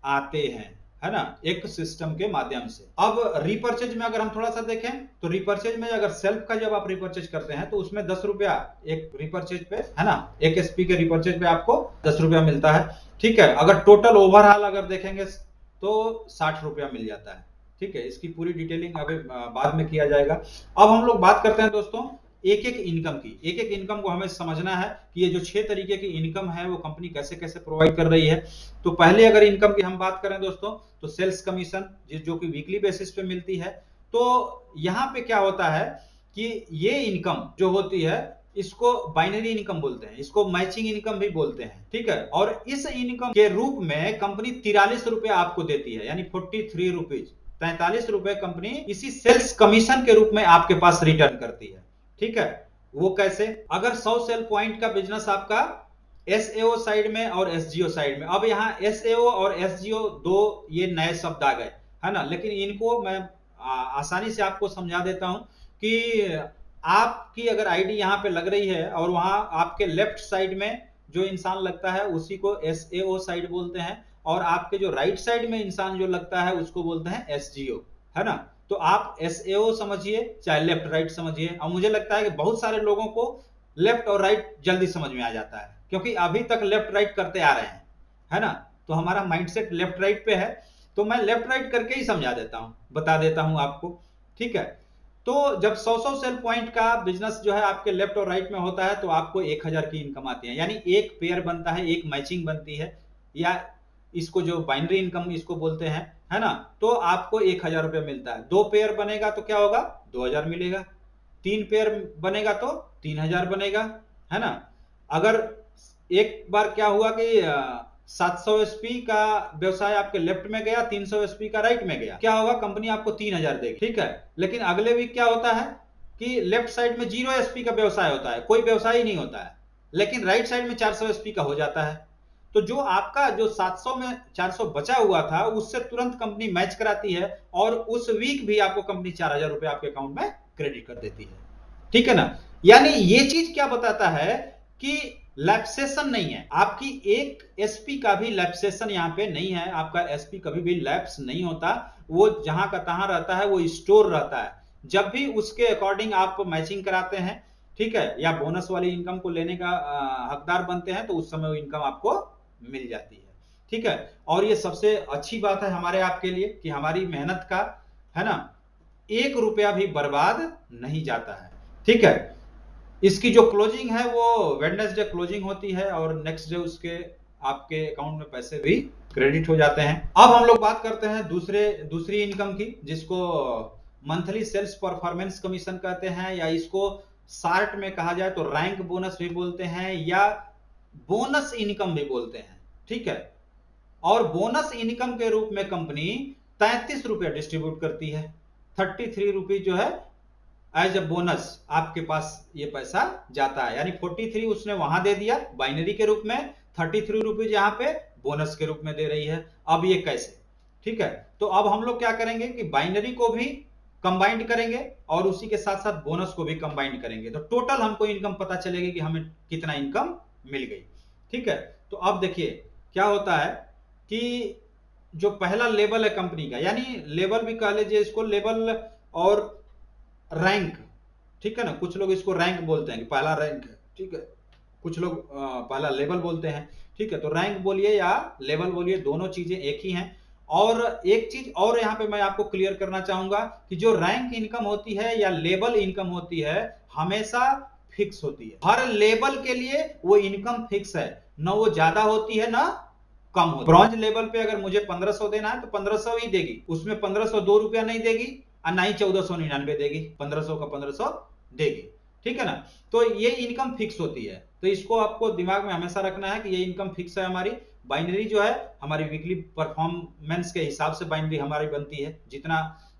आते हैं, है ना, एक सिस्टम के माध्यम से। अब रिपर्चेज में अगर हम थोड़ा सा देखें तो रिपर्चेज में अगर सेल्फ का जब आप रिपर्चेज करते हैं तो उसमें 10 रुपया एक रिपर्चेज पे, है ना, एक एसपी के रिपर्चेज पे आपको 10 रुपया मिलता है। ठीक है। अगर टोटल ओवरऑल अगर देखेंगे तो 60 रुपया मिल जाता है। ठीक है। इसकी पूरी डिटेलिंग अभी बाद में किया जाएगा। अब हम लोग बात करते हैं दोस्तों एक एक इनकम की। एक एक इनकम को हमें समझना है कि ये जो 6 तरीके की इनकम है वो कंपनी कैसे कैसे प्रोवाइड कर रही है। तो पहले अगर इनकम की हम बात करें दोस्तों तो सेल्स कमीशन जो कि वीकली बेसिस पे मिलती है। तो यहाँ पे क्या होता है कि ये इनकम जो होती है इसको बाइनरी इनकम बोलते हैं, इसको मैचिंग इनकम भी बोलते हैं। ठीक है। और इस इनकम के रूप में कंपनी 43 रुपए आपको देती है, यानी 43 रुपीज, 43 रुपए कंपनी इसी सेल्स कमीशन के रूप में आपके पास रिटर्न करती है। ठीक है। वो कैसे? अगर 100 सेल पॉइंट का बिजनेस आपका एसएओ साइड में और एसजीओ साइड में, अब यहाँ एसएओ और एसजीओ दो ये नए शब्द आ गए, है ना, लेकिन इनको मैं आसानी से आपको समझा देता हूं कि आपकी अगर आईडी यहाँ पे लग रही है और वहां आपके लेफ्ट साइड में जो इंसान लगता है उसी को एसएओ साइड बोलते हैं, और आपके जो राइट साइड में इंसान जो लगता है उसको बोलते हैं एसजीओ, है ना। तो आप एसएओ समझिए चाहे लेफ्ट राइट समझिए। और मुझे लगता है कि बहुत सारे लोगों को लेफ्ट और राइट जल्दी समझ में आ जाता है क्योंकि अभी तक लेफ्ट राइट करते आ रहे हैं, है ना। तो हमारा माइंडसेट लेफ्ट राइट पे है, तो मैं लेफ्ट राइट करके ही समझा देता हूं, बता देता हूं आपको। ठीक है। तो जब 100 सेल पॉइंट का बिजनेस जो है आपके लेफ्ट और राइट में होता है तो आपको 1000 की इनकम आती है, यानी एक पेयर बनता है, एक मैचिंग बनती है, या इसको जो बाइनरी इनकम इसको बोलते हैं, है ना। तो आपको 1000 रुपया मिलता है। 2 पेयर बनेगा तो क्या होगा? 2000 मिलेगा। 3 पेयर बनेगा तो 3000 बनेगा, है ना। अगर एक बार क्या हुआ कि 700 एसपी का व्यवसाय आपके लेफ्ट में गया, 300 एसपी का राइट में गया, क्या होगा? कंपनी आपको 3000 देगी। ठीक है। लेकिन अगले वीक क्या होता है कि लेफ्ट साइड में 0 एसपी का व्यवसाय होता है, कोई व्यवसाय ही नहीं होता है, लेकिन राइट साइड में 400 एसपी का हो जाता है। तो जो आपका जो 700 में 400 बचा हुआ था उससे तुरंत कंपनी मैच कराती है और उस वीक भी आपको कंपनी 4000 रुपए आपके अकाउंट में क्रेडिट कर देती है। ठीक है ना। यानी ये चीज क्या बताता है कि लैप्सेशन नहीं है, आपकी एक एसपी का भी लैप्सेशन यहाँ पे नहीं है। आपका एसपी कभी भी लैप्स नहीं होता, वो जहां का तहां रहता है, वो स्टोर रहता है। जब भी उसके अकॉर्डिंग आप मैचिंग कराते हैं, ठीक है, या बोनस वाली इनकम को लेने का हकदार बनते हैं, तो उस समय वो इनकम आपको मिल जाती है। ठीक है। और ये सबसे अच्छी बात है हमारे आपके लिए कि हमारी मेहनत का, है ना, 1 रुपया भी बर्बाद नहीं जाता है। ठीक है। इसकी जो क्लोजिंग है वो वेडनेसडे क्लोजिंग होती है और नेक्स्ट डे उसके आपके अकाउंट में पैसे भी क्रेडिट हो जाते हैं। अब हम लोग बात करते हैं दूसरी इनकम की, जिसको मंथली सेल्स परफॉर्मेंस कमीशन कहते हैं, या इसको शार्ट में कहा जाए तो रैंक बोनस भी बोलते हैं या बोनस इनकम भी बोलते हैं। ठीक है। और बोनस इनकम के रूप में कंपनी 33 रुपया डिस्ट्रीब्यूट करती है। 33 रुपीज जो है एज ए बोनस आपके पास ये पैसा जाता है, यानी 43 उसने वहां दे दिया बाइनरी के रूप में, 33 रुपीज यहां पे बोनस के रूप में दे रही है। अब ये कैसे? ठीक है। तो अब हम लोग क्या करेंगे कि बाइनरी को भी कंबाइंड करेंगे और उसी के साथ साथ बोनस को भी कंबाइंड करेंगे, तो टोटल हमको इनकम पता चलेगी कि हमें कितना इनकम मिल गई। ठीक है, तो अब देखिए क्या होता है कि जो पहला लेवल है कंपनी का, यानी लेवल भी कह लीजिए इसको, लेवल और रैंक, ठीक है ना, कुछ लोग इसको रैंक बोलते हैं कि पहला रैंक है, ठीक है, कुछ लोग पहला लेवल बोलते हैं, ठीक है। तो रैंक बोलिए या लेवल बोलिए, दोनों चीजें एक ही हैं। और एक चीज और यहाँ पे मैं आपको क्लियर करना चाहूंगा कि जो रैंक इनकम होती है या लेवल इनकम होती है, हमेशा फिक्स होती है। हर लेवल के लिए वो इनकम फिक्स है, ना वो ज्यादा होती है ना कम होती है। ब्रॉन्ज लेवल पे अगर मुझे 1500 देना है तो 1500 ही देगी, उसमें 1502 रुपया नहीं देगी और ना ही 1499 देगी, 1500 का 1500 देगी, ठीक है ना। तो ये इनकम फिक्स होती है, तो इसको आपको दिमाग में हमेशा रखना है कि ये इनकम फिक्स है हमारी। बाइनरी जो है हमारी वीकली परफॉर्मेंस के हिसाब से बाइनरी हमारी बनती है, जितना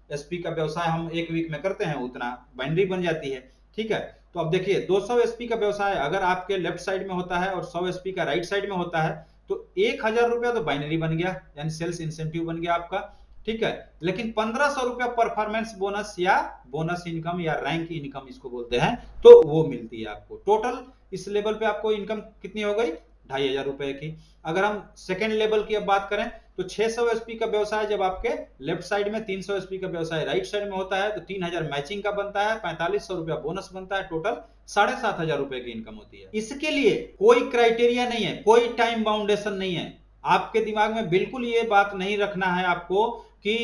एसपी का व्यवसाय हम एक वीक में करते हैं उतना बाइनरी बन जाती है, ठीक है। तो अब देखिए 200 एसपी का व्यवसाय अगर आपके लेफ्ट साइड में होता है और 100 एसपी का राइट साइड में होता है तो 1000 रुपया तो बाइनरी बन गया, यानी सेल्स इंसेंटिव बन गया आपका, ठीक है। लेकिन 1500 रुपया परफॉर्मेंस बोनस या बोनस इनकम या रैंक इनकम इसको बोलते हैं, तो वो मिलती है आपको। टोटल इस लेवल पे आपको इनकम कितनी हो गई, 2500 रुपए की। अगर हम सेकेंड लेवल की अब बात करें तो 600 एसपी का व्यवसाय जब आपके लेफ्ट साइड में, 300 एसपी का व्यवसाय राइट साइड में होता है तो 3000 मैचिंग का बनता है, 4500 रुपया बोनस बनता है, टोटल 7500 रुपए की इनकम होती है। इसके लिए कोई क्राइटेरिया नहीं है, कोई टाइम बाउंडेशन नहीं है। आपके दिमाग में बिल्कुल ये बात नहीं रखना है आपको कि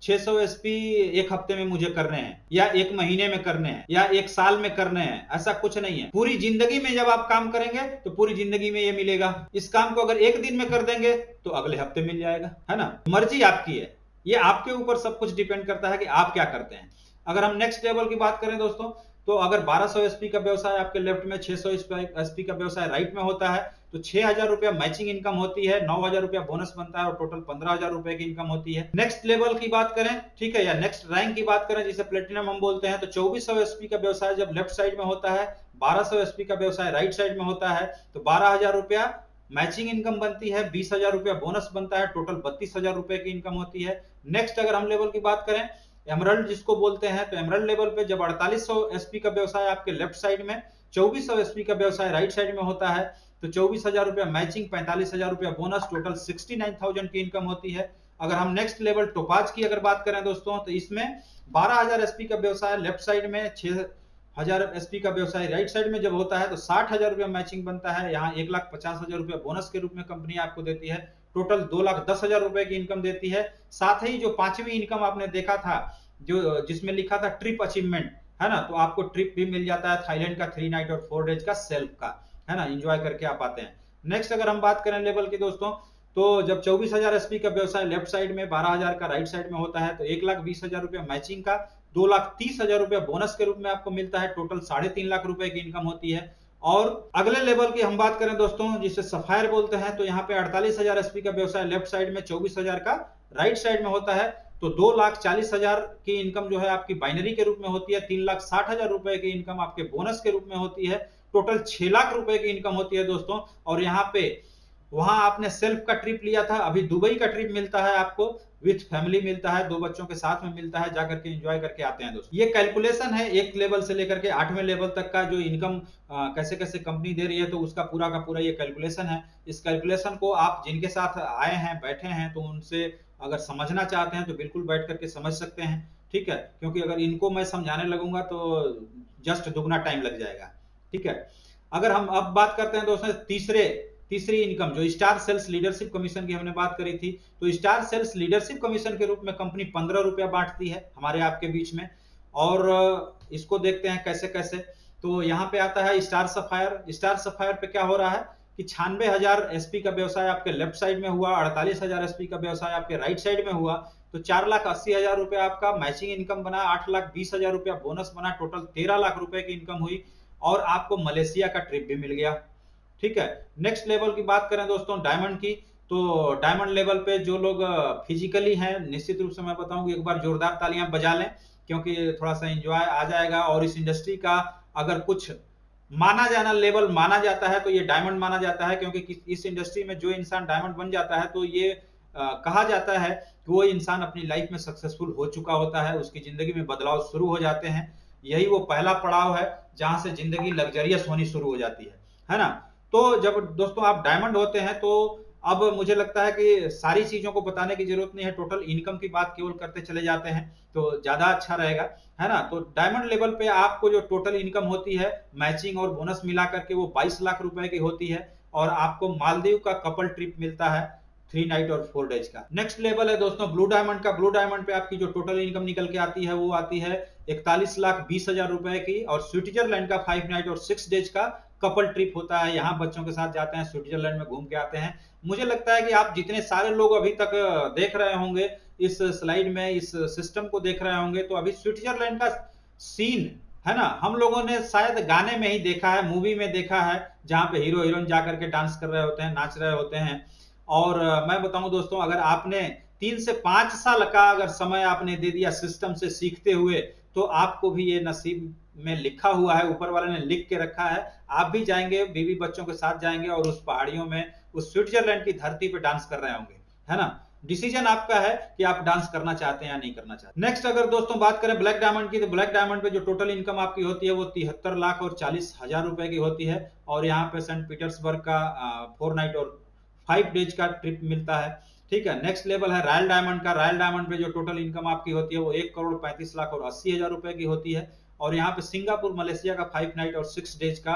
600 एसपी एक हफ्ते में मुझे करने हैं या एक महीने में करने हैं या एक साल में करने हैं, ऐसा कुछ नहीं है। पूरी जिंदगी में जब आप काम करेंगे तो पूरी जिंदगी में ये मिलेगा। इस काम को अगर एक दिन में कर देंगे तो अगले हफ्ते मिल जाएगा, है ना। मर्जी आपकी है, ये आपके ऊपर सब कुछ डिपेंड करता है कि आप क्या करते हैं। अगर हम नेक्स्ट लेवल की बात करें दोस्तों, तो अगर 1200 एसपी का व्यवसाय आपके लेफ्ट में, 600 एसपी का व्यवसाय राइट में होता है तो 6000 रुपया मैचिंग इनकम होती है, 9000 रुपया बोनस बनता है और टोटल 15000 रुपए की इनकम होती है। नेक्स्ट लेवल की बात करें, ठीक है, या नेक्स्ट रैंक की बात करें जिसे प्लेटिनम हम बोलते हैं, तो 2400 एसपी का व्यवसाय जब लेफ्ट साइड में होता है, 1200 एसपी का व्यवसाय राइट साइड में होता है तो 12000 रुपया मैचिंग इनकम बनती है, 20000 रुपया बोनस बनता है, टोटल 32000 रुपए की इनकम होती है। नेक्स्ट अगर हम लेवल की बात करें, एमरल्ड जिसको बोलते हैं, तो एमरल्ड लेवल पे जब 4800 एसपी का व्यवसाय आपके लेफ्ट साइड में, 2400 एसपी का व्यवसाय राइट साइड में होता है तो 24000 रुपया मैचिंग, 45000 रुपया बोनस, टोटल 69000 की इनकम होती है। अगर हम नेक्स्ट लेवल टोपाज की अगर बात करें दोस्तों, तो इसमें 12000 एसपी का व्यवसाय लेफ्ट साइड में, 6000 एसपी का व्यवसाय राइट साइड में जब होता है तो 60000 रुपया मैचिंग बनता है, यहाँ 1,50,000 रुपया बोनस के रूप में कंपनी आपको देती है, टोटल 2,10,000 रुपए की इनकम देती है। साथ ही जो पांचवी इनकम आपने देखा था जो जिसमें लिखा था ट्रिप अचीवमेंट, है ना, तो आपको ट्रिप भी मिल जाता है थाईलैंड का 3 नाइट और 4 डेज का सेल्फ का, है ना, एंजॉय करके आप आते हैं। नेक्स्ट अगर हम बात करें लेवल की दोस्तों, तो जब 24000 एसपी का व्यवसाय लेफ्ट साइड में, 12000 का राइट साइड में होता है तो 1,20,000 रुपया मैचिंग का, 2,30,000 रुपया बोनस के रूप में आपको मिलता है, टोटल 3.5 लाख रुपए की इनकम होती है। और अगले लेवल की हम बात करें दोस्तों जिसे सफायर बोलते हैं, तो यहाँ पे 48,000 एसपी का व्यवसाय लेफ्ट साइड में, 24,000 का राइट साइड में होता है तो 2,40,000 की इनकम जो है आपकी बाइनरी के रूप में होती है, 3,60,000 रुपए की इनकम आपके बोनस के रूप में होती है, टोटल 6 लाख रुपए की इनकम होती है दोस्तों। और यहाँ पे वहां आपने सेल्फ का ट्रिप लिया था, अभी दुबई का ट्रिप मिलता है आपको, विथ फैमिली मिलता है, 2 बच्चों के साथ में मिलता है, जाकर के एंजॉय करके आते हैं दोस्तों। ये कैलकुलेशन है एक लेवल से लेकर के 8वें लेवल तक का जो इनकम कैसे कैसे कंपनी दे रही है, तो उसका पूरा का पूरा ये कैलकुलेशन है। इस कैलकुलेशन को आप जिनके साथ आए हैं, बैठे हैं, तो उनसे अगर समझना चाहते हैं तो बिल्कुल बैठ करके समझ सकते हैं, ठीक है, क्योंकि अगर इनको मैं समझाने लगूंगा तो जस्ट दुगना टाइम लग जाएगा, ठीक है। अगर हम अब बात करते हैं दोस्तों तीसरी इनकम जो स्टार सेल्स लीडरशिप कमीशन की हमने बात करी थी, तो स्टार सेल्स लीडरशिप कमीशन के रूप में कंपनी 15 रुपया बांटती है हमारे आपके बीच में। और इसको देखते हैं कैसे कैसे, तो यहाँ पे आता है स्टार सफायर। स्टार सफायर पे क्या हो रहा है कि 96,000 एसपी का व्यवसाय आपके लेफ्ट साइड में हुआ, 48,000 एसपी का व्यवसाय आपके राइट साइड में हुआ, तो 4,80,000 रुपया आपका मैचिंग इनकम बना, 8,20,000 रुपया बोनस बना, टोटल 13 लाख रुपए की इनकम हुई और आपको मलेशिया का ट्रिप भी मिल गया, ठीक है। नेक्स्ट लेवल की बात करें दोस्तों डायमंड की, तो डायमंड लेवल पे जो लोग फिजिकली हैं, निश्चित रूप से मैं बताऊं एक बार जोरदार तालियां बजा लें, क्योंकि थोड़ा सा एंजॉय आ जाएगा। और इस इंडस्ट्री का अगर कुछ माना जाना लेवल माना जाता है तो ये डायमंड माना जाता है, क्योंकि इस इंडस्ट्री में जो इंसान डायमंड बन जाता है तो ये कहा जाता है कि वो इंसान अपनी लाइफ में सक्सेसफुल हो चुका होता है, उसकी जिंदगी में बदलाव शुरू हो जाते हैं। यही वो पहला पड़ाव है जहां से जिंदगी लग्जरियस होनी शुरू हो जाती है ना। तो जब दोस्तों आप डायमंड होते हैं तो अब मुझे लगता है कि सारी चीजों को बताने की जरूरत नहीं है, टोटल इनकम की बात केवल करते चले जाते हैं तो ज्यादा अच्छा रहेगा, है ना। तो डायमंड लेवल पे आपको जो टोटल इनकम होती है मैचिंग और बोनस मिला करके वो 22 लाख रुपए की होती है, और आपको मालदीव का कपल ट्रिप मिलता है 3 नाइट और 4 डेज का। नेक्स्ट लेवल है दोस्तों ब्लू डायमंड का। ब्लू डायमंड पे आपकी जो टोटल इनकम निकल के आती है वो आती है 41,20,000 रुपए की, और स्विट्जरलैंड का 5 नाइट और 6 डेज का कपल ट्रिप होता है। यहाँ बच्चों के साथ जाते हैं, स्विट्जरलैंड में घूम के आते हैं। मुझे लगता है कि आप जितने सारे लोग अभी तक देख रहे होंगे इस स्लाइड में, इस सिस्टम को देख रहे होंगे, तो अभी स्विट्जरलैंड का सीन है ना हम लोगों ने शायद गाने में ही देखा है, मूवी में देखा है, जहां पे हीरो हीरोइन जाकर के डांस कर रहे होते हैं, नाच रहे होते हैं। और मैं बताऊं दोस्तों, अगर आपने 3 से 5 साल का अगर समय आपने दे दिया सिस्टम से सीखते हुए, तो आपको भी ये नसीब में लिखा हुआ है, ऊपर वाले ने लिख के रखा है। आप भी जाएंगे, बीवी बच्चों के साथ जाएंगे और उस पहाड़ियों में, उस स्विट्जरलैंड की धरती पे डांस कर रहे होंगे, है ना। डिसीजन आपका है कि आप डांस करना चाहते हैं या नहीं करना चाहते। नेक्स्ट अगर दोस्तों बात करें ब्लैक डायमंड की, तो ब्लैक डायमंड पे जो टोटल इनकम आपकी होती है वो 73,40,000 रुपए की होती है, और यहाँ पे सेंट पीटर्सबर्ग का 4 नाइट और 5 डेज का ट्रिप मिलता है। ठीक है, नेक्स्ट लेवल है रॉयल डायमंड का। रॉयल डायमंड पे जो टोटल इनकम आपकी होती है वो 1,35,80,000 रुपए की होती है, और यहाँ पे सिंगापुर मलेशिया का 5 नाइट और 6 डेज का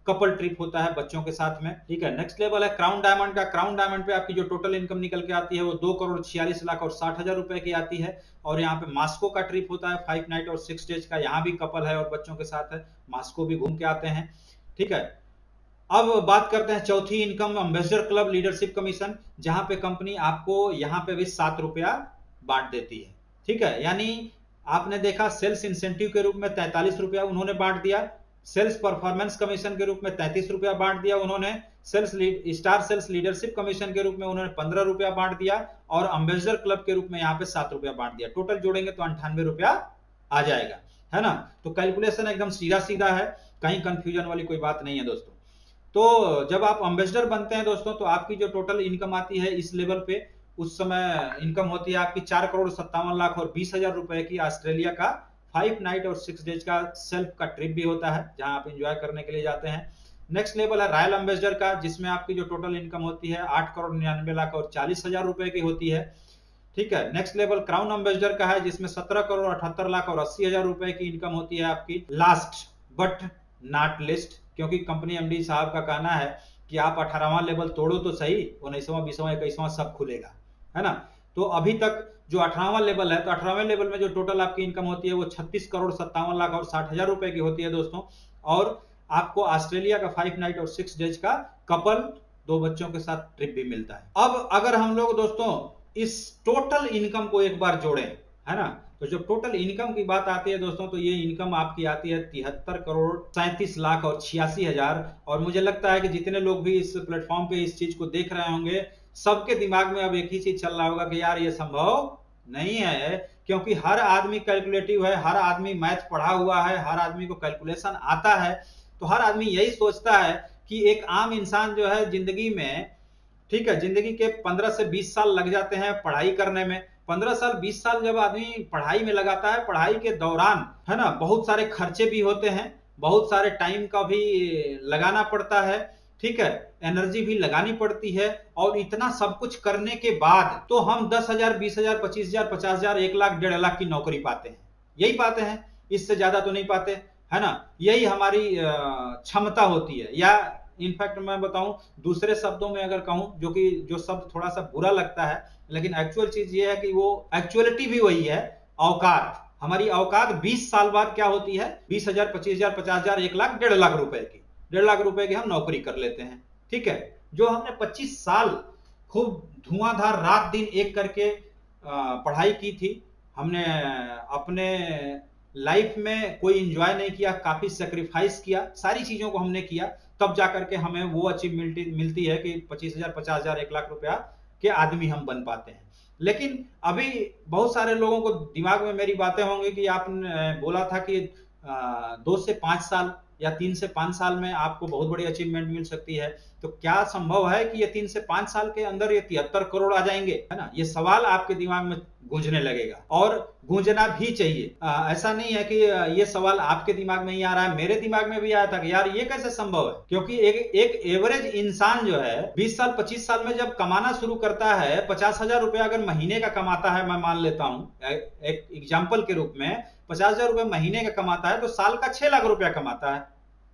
कपल ट्रिप होता है बच्चों के साथ में। ठीक है, नेक्स्ट लेवल है क्राउन डायमंड का। क्राउन डायमंड पे आपकी जो टोटल इनकम निकल के आती है वो 2,46,60,000 रुपए की आती है, और यहाँ पे मास्को का ट्रिप होता है 5 नाइट और 6 डेज का। यहाँ भी कपल है और बच्चों के साथ है, मास्को भी घूम के आते हैं। ठीक है, अब बात करते हैं चौथी income, ambassador club leadership commission, जहां पे कंपनी आपको यहाँ पे भी 7 रुपया बांट देती है। ठीक है, यानी आपने देखा सेल्स इंसेंटिव के रूप में 43 रुपया उन्होंने बांट दिया, सेल्स परफॉर्मेंस कमीशन के रूप में 33 रुपया बांट दिया उन्होंने, स्टार सेल्स लीडरशिप कमीशन के रूप में उन्होंने 15 रुपया बांट दिया, और एम्बेसडर क्लब के रूप में यहाँ पे 7 रुपया बांट दिया। टोटल जोड़ेंगे तो 98 रुपया आ जाएगा, है ना। तो कैलकुलेशन एकदम सीधा सीधा है, कहीं कंफ्यूजन वाली कोई बात नहीं है दोस्तों। तो जब आप एम्बेसडर बनते हैं दोस्तों, तो आपकी जो टोटल इनकम आती है इस लेवल पे, उस समय इनकम होती है आपकी 4,57,20,000 रुपए की। ऑस्ट्रेलिया का 5 नाइट और 6 डेज का सेल्फ का ट्रिप भी होता है, जहां आप एंजॉय करने के लिए जाते हैं। नेक्स्ट लेवल है रॉयल एम्बेसडर का, जिसमें आपकी जो टोटल इनकम होती है 8,99,40,000 रुपए की होती है। ठीक है, नेक्स्ट लेवल क्राउन एम्बेसडर का है, जिसमें 17,78,80,000 रुपए की इनकम होती है आपकी। लास्ट बट नॉट लिस्ट, क्योंकि कंपनी एमडी साहब का कहना है कि आप 18वां लेवल तोड़ो तो सही, 19वां 20वां 21वां सब खुलेगा, है ना। तो अभी तक जो 18वां लेवल है, तो 18वें लेवल में जो टोटल आपकी इनकम होती है वो 36,57,60,000 रुपए की होती है दोस्तों, और आपको ऑस्ट्रेलिया का 5 नाइट और 6 डेज का कपल 2 बच्चों के साथ ट्रिप भी मिलता है। अब अगर हम लोग दोस्तों इस टोटल इनकम को एक बार जोड़ें, है ना, तो जब टोटल इनकम की बात आती है दोस्तों, तो ये इनकम आपकी आती है 73,37,86,000। और मुझे लगता है कि जितने लोग भी इस प्लेटफॉर्म पे इस चीज को देख रहे होंगे, सबके दिमाग में अब एक ही चीज चल रहा होगा कि यार ये संभव नहीं है, क्योंकि हर आदमी कैलकुलेटिव है, हर आदमी मैथ पढ़ा हुआ है, हर आदमी को कैलकुलेशन आता है। तो हर आदमी यही सोचता है कि एक आम इंसान जो है जिंदगी में, ठीक है, जिंदगी के 15 से 20 साल लग जाते हैं पढ़ाई करने में। 15 साल 20 साल जब आदमी पढ़ाई में लगाता है, पढ़ाई के दौरान, है ना, बहुत सारे खर्चे भी होते हैं, बहुत सारे टाइम का भी लगाना पड़ता है, ठीक है, एनर्जी भी लगानी पड़ती है। और इतना सब कुछ करने के बाद तो हम 10,000 20,000 25,000 50,000 1 लाख 1.5 लाख की नौकरी पाते हैं, यही पाते हैं, इससे ज्यादा तो नहीं पाते, है ना। यही हमारी क्षमता होती है, या इनफैक्ट मैं बताऊं दूसरे शब्दों में अगर कहूं, जो शब्द थोड़ा सा बुरा लगता है, लेकिन एक्चुअल चीज ये है कि वो एक्चुअलिटी भी वही है। औकात, हमारी औकात 20 साल बाद क्या होती है, 20,000 25,000 50,000 1 लाख 1.5 लाख रुपए की, 1.5 लाख रुपए की हम नौकरी कर लेते हैं। ठीक है, जो हमने 25 साल खूब धुआंधार रात दिन एक करके पढ़ाई की थी, हमने अपने लाइफ में कोई एंजॉय नहीं किया, काफी सेक्रीफाइस किया, सारी चीजों को हमने किया, तब जाकर के हमें वो अचीवमेंट मिलती है कि 25,000 50,000 1 लाख रुपया के आदमी हम बन पाते हैं। लेकिन अभी बहुत सारे लोगों को दिमाग में मेरी बातें होंगी कि आपने बोला था कि 2 से 5 साल या 3 से 5 साल में आपको बहुत बड़ी अचीवमेंट मिल सकती है। तो क्या संभव है कि ये 3 से 5 साल के अंदर ये 73 करोड़ आ जाएंगे, है ना? ये सवाल आपके दिमाग में गूंजने लगेगा और गूंजना भी चाहिए। ऐसा नहीं है कि ये सवाल आपके दिमाग में ही आ रहा है, मेरे दिमाग में भी आया था कि यार ये कैसे संभव है, क्योंकि एक एवरेज इंसान जो है 20 साल 25 साल में जब कमाना शुरू करता है, 50,000 रुपया अगर महीने का कमाता है, मैं मान लेता हूं एक एग्जाम्पल के रूप में 50,000 रुपया महीने का कमाता है तो साल का 6 लाख रुपया कमाता है।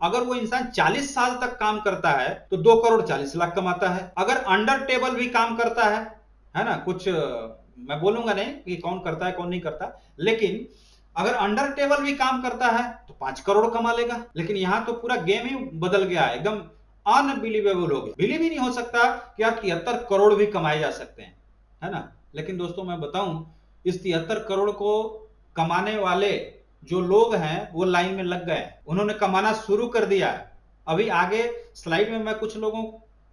अगर वो इंसान 40 साल तक काम करता है तो 2 करोड़ 40 लाख कमाता है। अगर अंडर टेबल भी काम करता है ना, कुछ मैं बोलूंगा नहीं कि कौन करता है कौन नहीं करता, लेकिन अगर अंडर टेबल भी काम करता है तो 5 करोड़ कमा लेगा। लेकिन यहां तो पूरा गेम ही बदल गया है, एकदम अनबिलीवेबल हो गया। बिलीव ही नहीं हो सकता कि आप 73 करोड़ भी कमाए जा सकते हैं, है ना। लेकिन दोस्तों मैं बताऊं, इस 73 करोड़ को कमाने वाले जो लोग हैं वो लाइन में लग गए, उन्होंने कमाना शुरू कर दिया है। अभी आगे स्लाइड में मैं कुछ लोगों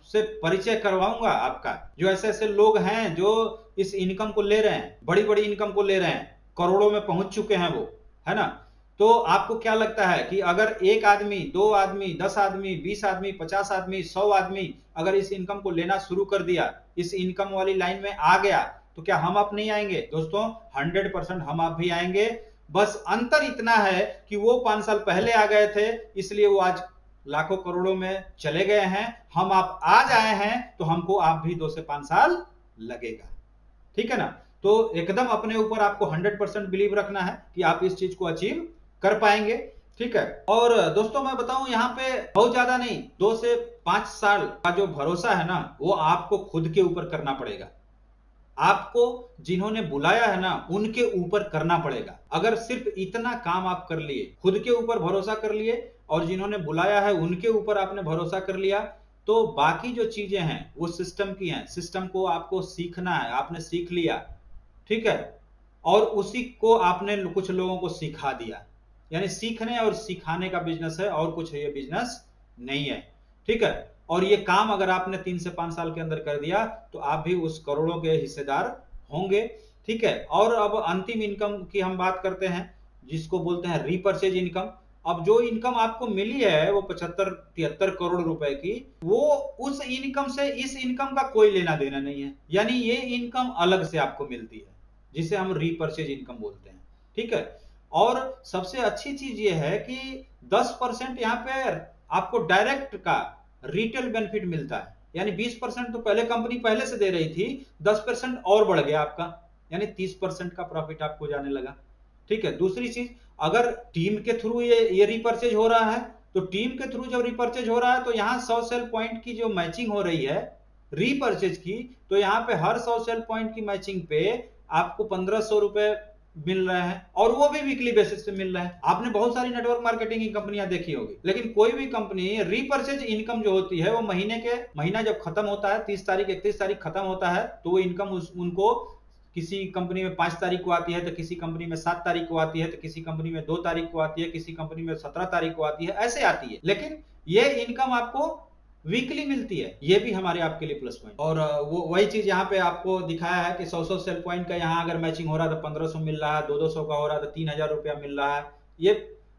से परिचय करवाऊंगा आपका, जो ऐसे ऐसे लोग हैं जो इस इनकम को ले रहे हैं, बड़ी बड़ी इनकम को ले रहे हैं, करोड़ों में पहुंच चुके हैं वो, है ना। तो आपको क्या लगता है कि अगर एक आदमी, 2 आदमी, 10 आदमी, 20 आदमी, 50 आदमी, 100 आदमी अगर इस इनकम को लेना शुरू कर दिया, इस इनकम वाली लाइन में आ गया, तो क्या हम आप नहीं आएंगे? दोस्तों 100% हम आप भी आएंगे। बस अंतर इतना है कि वो 5 साल पहले आ गए थे, इसलिए वो आज लाखों करोड़ों में चले गए हैं। हम आप आज आए हैं तो हमको आप भी 2 से 5 साल लगेगा, ठीक है ना। तो एकदम अपने ऊपर आपको 100% बिलीव रखना है कि आप इस चीज को अचीव कर पाएंगे, ठीक है। और दोस्तों मैं बताऊं, यहाँ पे बहुत ज्यादा नहीं, 2 से 5 साल का जो भरोसा है ना, वो आपको खुद के ऊपर करना पड़ेगा। आपको जिन्होंने बुलाया है ना, उनके ऊपर करना पड़ेगा। अगर सिर्फ इतना काम आप कर लिए, खुद के ऊपर भरोसा कर लिए और जिन्होंने बुलाया है उनके ऊपर आपने भरोसा कर लिया, तो बाकी जो चीजें हैं वो सिस्टम की हैं। सिस्टम को आपको सीखना है, आपने सीख लिया, ठीक है, और उसी को आपने कुछ लोगों को सिखा दिया। यानी सीखने और सिखाने का बिजनेस है, और कुछ ये बिजनेस नहीं है, ठीक है। और ये काम अगर आपने 3 से 5 साल के अंदर कर दिया तो आप भी उस करोड़ों के हिस्सेदार होंगे, ठीक है। और अब अंतिम इनकम की हम बात करते हैं, जिसको बोलते हैं रीपर्चेज इनकम। अब जो इनकम आपको मिली है वो 75-73 करोड़ रुपए की, वो उस इनकम से इस इनकम का कोई लेना देना नहीं है। यानी ये इनकम अलग से आपको मिलती है, जिसे हम रीपर्चेज इनकम बोलते हैं, ठीक है। और सबसे अच्छी चीज ये है कि 10% यहाँ पे आपको डायरेक्ट का रिटेल बेनिफिट मिलता है। यानी 20% तो पहले कंपनी पहले से दे रही थी, 10% और बढ़ गया आपका, यानी 30% का प्रॉफिट आपको जाने लगा, ठीक है। दूसरी चीज, अगर टीम के थ्रू ये रिपर्चेज हो रहा है, तो टीम के थ्रू जब रिपर्चेज हो रहा है तो यहाँ 100 सेल पॉइंट की जो मैचिंग हो रही है रीपर्चेज की, तो यहाँ पे हर 100 सेल पॉइंट की मैचिंग पे आपको 1500 रुपए मिल रहे हैं, और वो भी वीकली बेसिस पे मिल रहे हैं। आपने बहुत सारी नेटवर्क मार्केटिंग की कंपनियां देखी होगी, लेकिन कोई भी कंपनी रीपर्चेज इनकम जो होती है वो महीना जब खत्म होता है, 30 तारीख 31 तारीख खत्म होता है, तो वो इनकम उनको किसी कंपनी में 5 तारीख को आती है, तो किसी कंपनी में 7 तारीख को आती है, तो किसी कंपनी में 2 तारीख को आती है, किसी कंपनी में 17 तारीख को आती है, ऐसे आती है। लेकिन ये इनकम आपको वीकली मिलती है, ये भी हमारे आपके लिए प्लस पॉइंट। और वो वही चीज यहाँ पे आपको दिखाया है कि 100 सेल पॉइंट का यहाँ अगर मैचिंग हो रहा है तो 1500 मिल रहा है, 200 का हो रहा है तो 3000 रुपया मिल रहा है। ये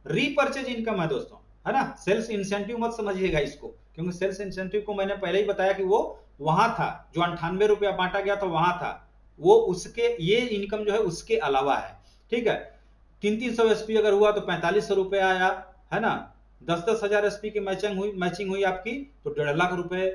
रीपर्चेज इनकम है दोस्तों, है ना। सेल्स इंसेंटिव मत समझिएगा इसको, क्योंकि सेल्स इंसेंटिव को मैंने पहले ही बताया कि वो वहां था, जो 98 रुपया बांटा गया था वहां था, वो उसके, ये इनकम जो है उसके अलावा है, ठीक है। 300 एसपी अगर हुआ तो 4500 रुपये आया, है ना। 10 हजार एसपी की मैचिंग हुई आपकी तो 1.5 लाख रुपए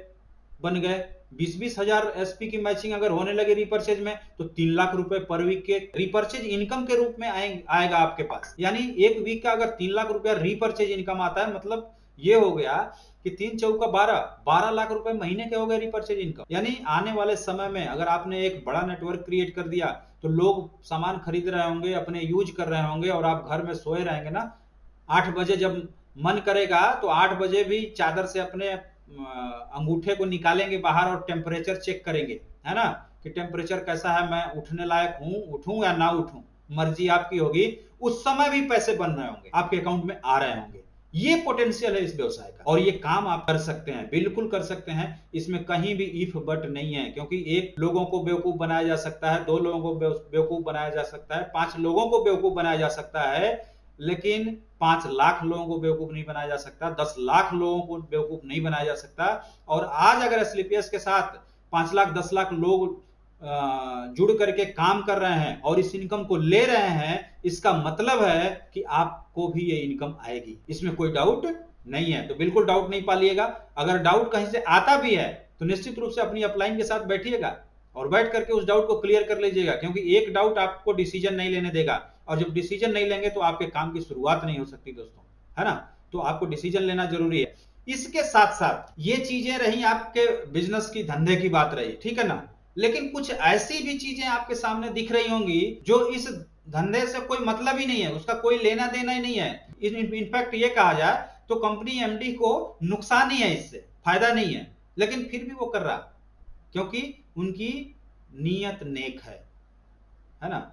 बन गए। 20 हजार एसपी की मैचिंग अगर होने लगे रिपर्चेज में तो 3 लाख रुपए पर वीक के रिपर्चेज इनकम के रूप में आएगा आपके पास। यानी एक वीक का अगर 3 लाख रुपया रिपर्चेज इनकम आता है, मतलब ये हो गया कि 3 चौका 12 लाख रुपए महीने के हो गए रिपर्चेज इनकम। यानी आने वाले समय में अगर आपने एक बड़ा नेटवर्क क्रिएट कर दिया तो लोग सामान खरीद रहे होंगे, अपने यूज कर रहे होंगे, और आप घर में सोए रहेंगे ना, 8 बजे जब मन करेगा तो 8 बजे भी चादर से अपने अंगूठे को निकालेंगे बाहर और टेम्परेचर चेक करेंगे, है ना, कि टेम्परेचर कैसा है, मैं उठने लायक हूं, उठूं या ना उठूं, मर्जी आपकी होगी। उस समय भी पैसे बन रहे होंगे, आपके अकाउंट में आ रहे होंगे। ये पोटेंशियल है इस व्यवसाय का, और ये काम आप कर सकते हैं, बिल्कुल कर सकते हैं। इसमें कहीं भी इफ बट नहीं है, क्योंकि 1 लोगों को बेवकूफ बनाया जा सकता है, 2 लोगों को बेवकूफ बनाया जा सकता है, 5 लोगों को बेवकूफ बनाया जा सकता है, लेकिन 5 लाख लोगों को बेवकूफ नहीं बनाया जा सकता, 10 लाख लोगों को बेवकूफ नहीं बनाया जा सकता। और आज अगर एसलीपीएस के साथ 5 लाख 10 लाख लोग जुड़ करके काम कर रहे हैं और इस इनकम को ले रहे हैं, इसका मतलब है कि आपको भी ये इनकम आएगी, इसमें कोई डाउट नहीं है। तो बिल्कुल डाउट नहीं पालिएगा। अगर डाउट कहीं से आता भी है तो निश्चित रूप से अपनी अपलाइन के साथ बैठिएगा और बैठ करके उस डाउट को क्लियर कर लीजिएगा, क्योंकि एक डाउट आपको डिसीजन नहीं लेने देगा, और जब डिसीजन नहीं लेंगे तो आपके काम की शुरुआत नहीं हो सकती दोस्तों, है ना। तो आपको डिसीजन लेना जरूरी है। इसके साथ साथ ये चीजें रही आपके बिजनेस की, धंधे की बात रही, ठीक है ना। लेकिन कुछ ऐसी भी चीजें आपके सामने दिख रही होंगी जो इस धंधे से कोई मतलब ही नहीं है, उसका कोई लेना देना ही नहीं है। इनफैक्ट ये कहा जाए तो कंपनी एमडी को नुकसान ही है, इससे फायदा नहीं है, लेकिन फिर भी वो कर रहा, क्योंकि उनकी नीयत नेक है ना।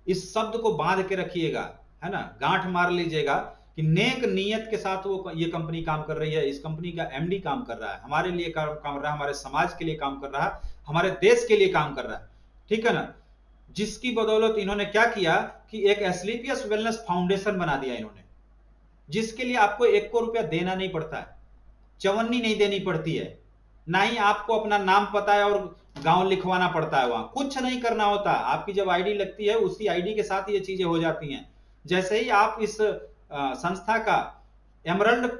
इस शब्द को बांध के रखिएगा, है ना, गांठ मार लीजिएगा कि नेक नीयत के साथ वो ये कंपनी काम कर रही है। इस कंपनी का एमडी काम कर रहा है, हमारे लिए काम कर रहा है, हमारे समाज के लिए काम कर रहा है, हमारे देश के लिए काम कर रहा है, ठीक है ना। जिसकी बदौलत इन्होंने क्या किया कि एक एसलीपीएस वेलनेस फाउंडेशन बना दिया इन्होंने, जिसके लिए आपको 1 को रुपया देना नहीं पड़ता है, चवन्नी नहीं देनी पड़ती है, ना ही आपको अपना नाम पता है और गांव लिखवाना पड़ता है, वहां कुछ नहीं करना होता। आपकी जब आईडी लगती है उसी आईडी के साथ ये चीजें हो जाती हैं। जैसे ही आप इस संस्था का एमरल्ड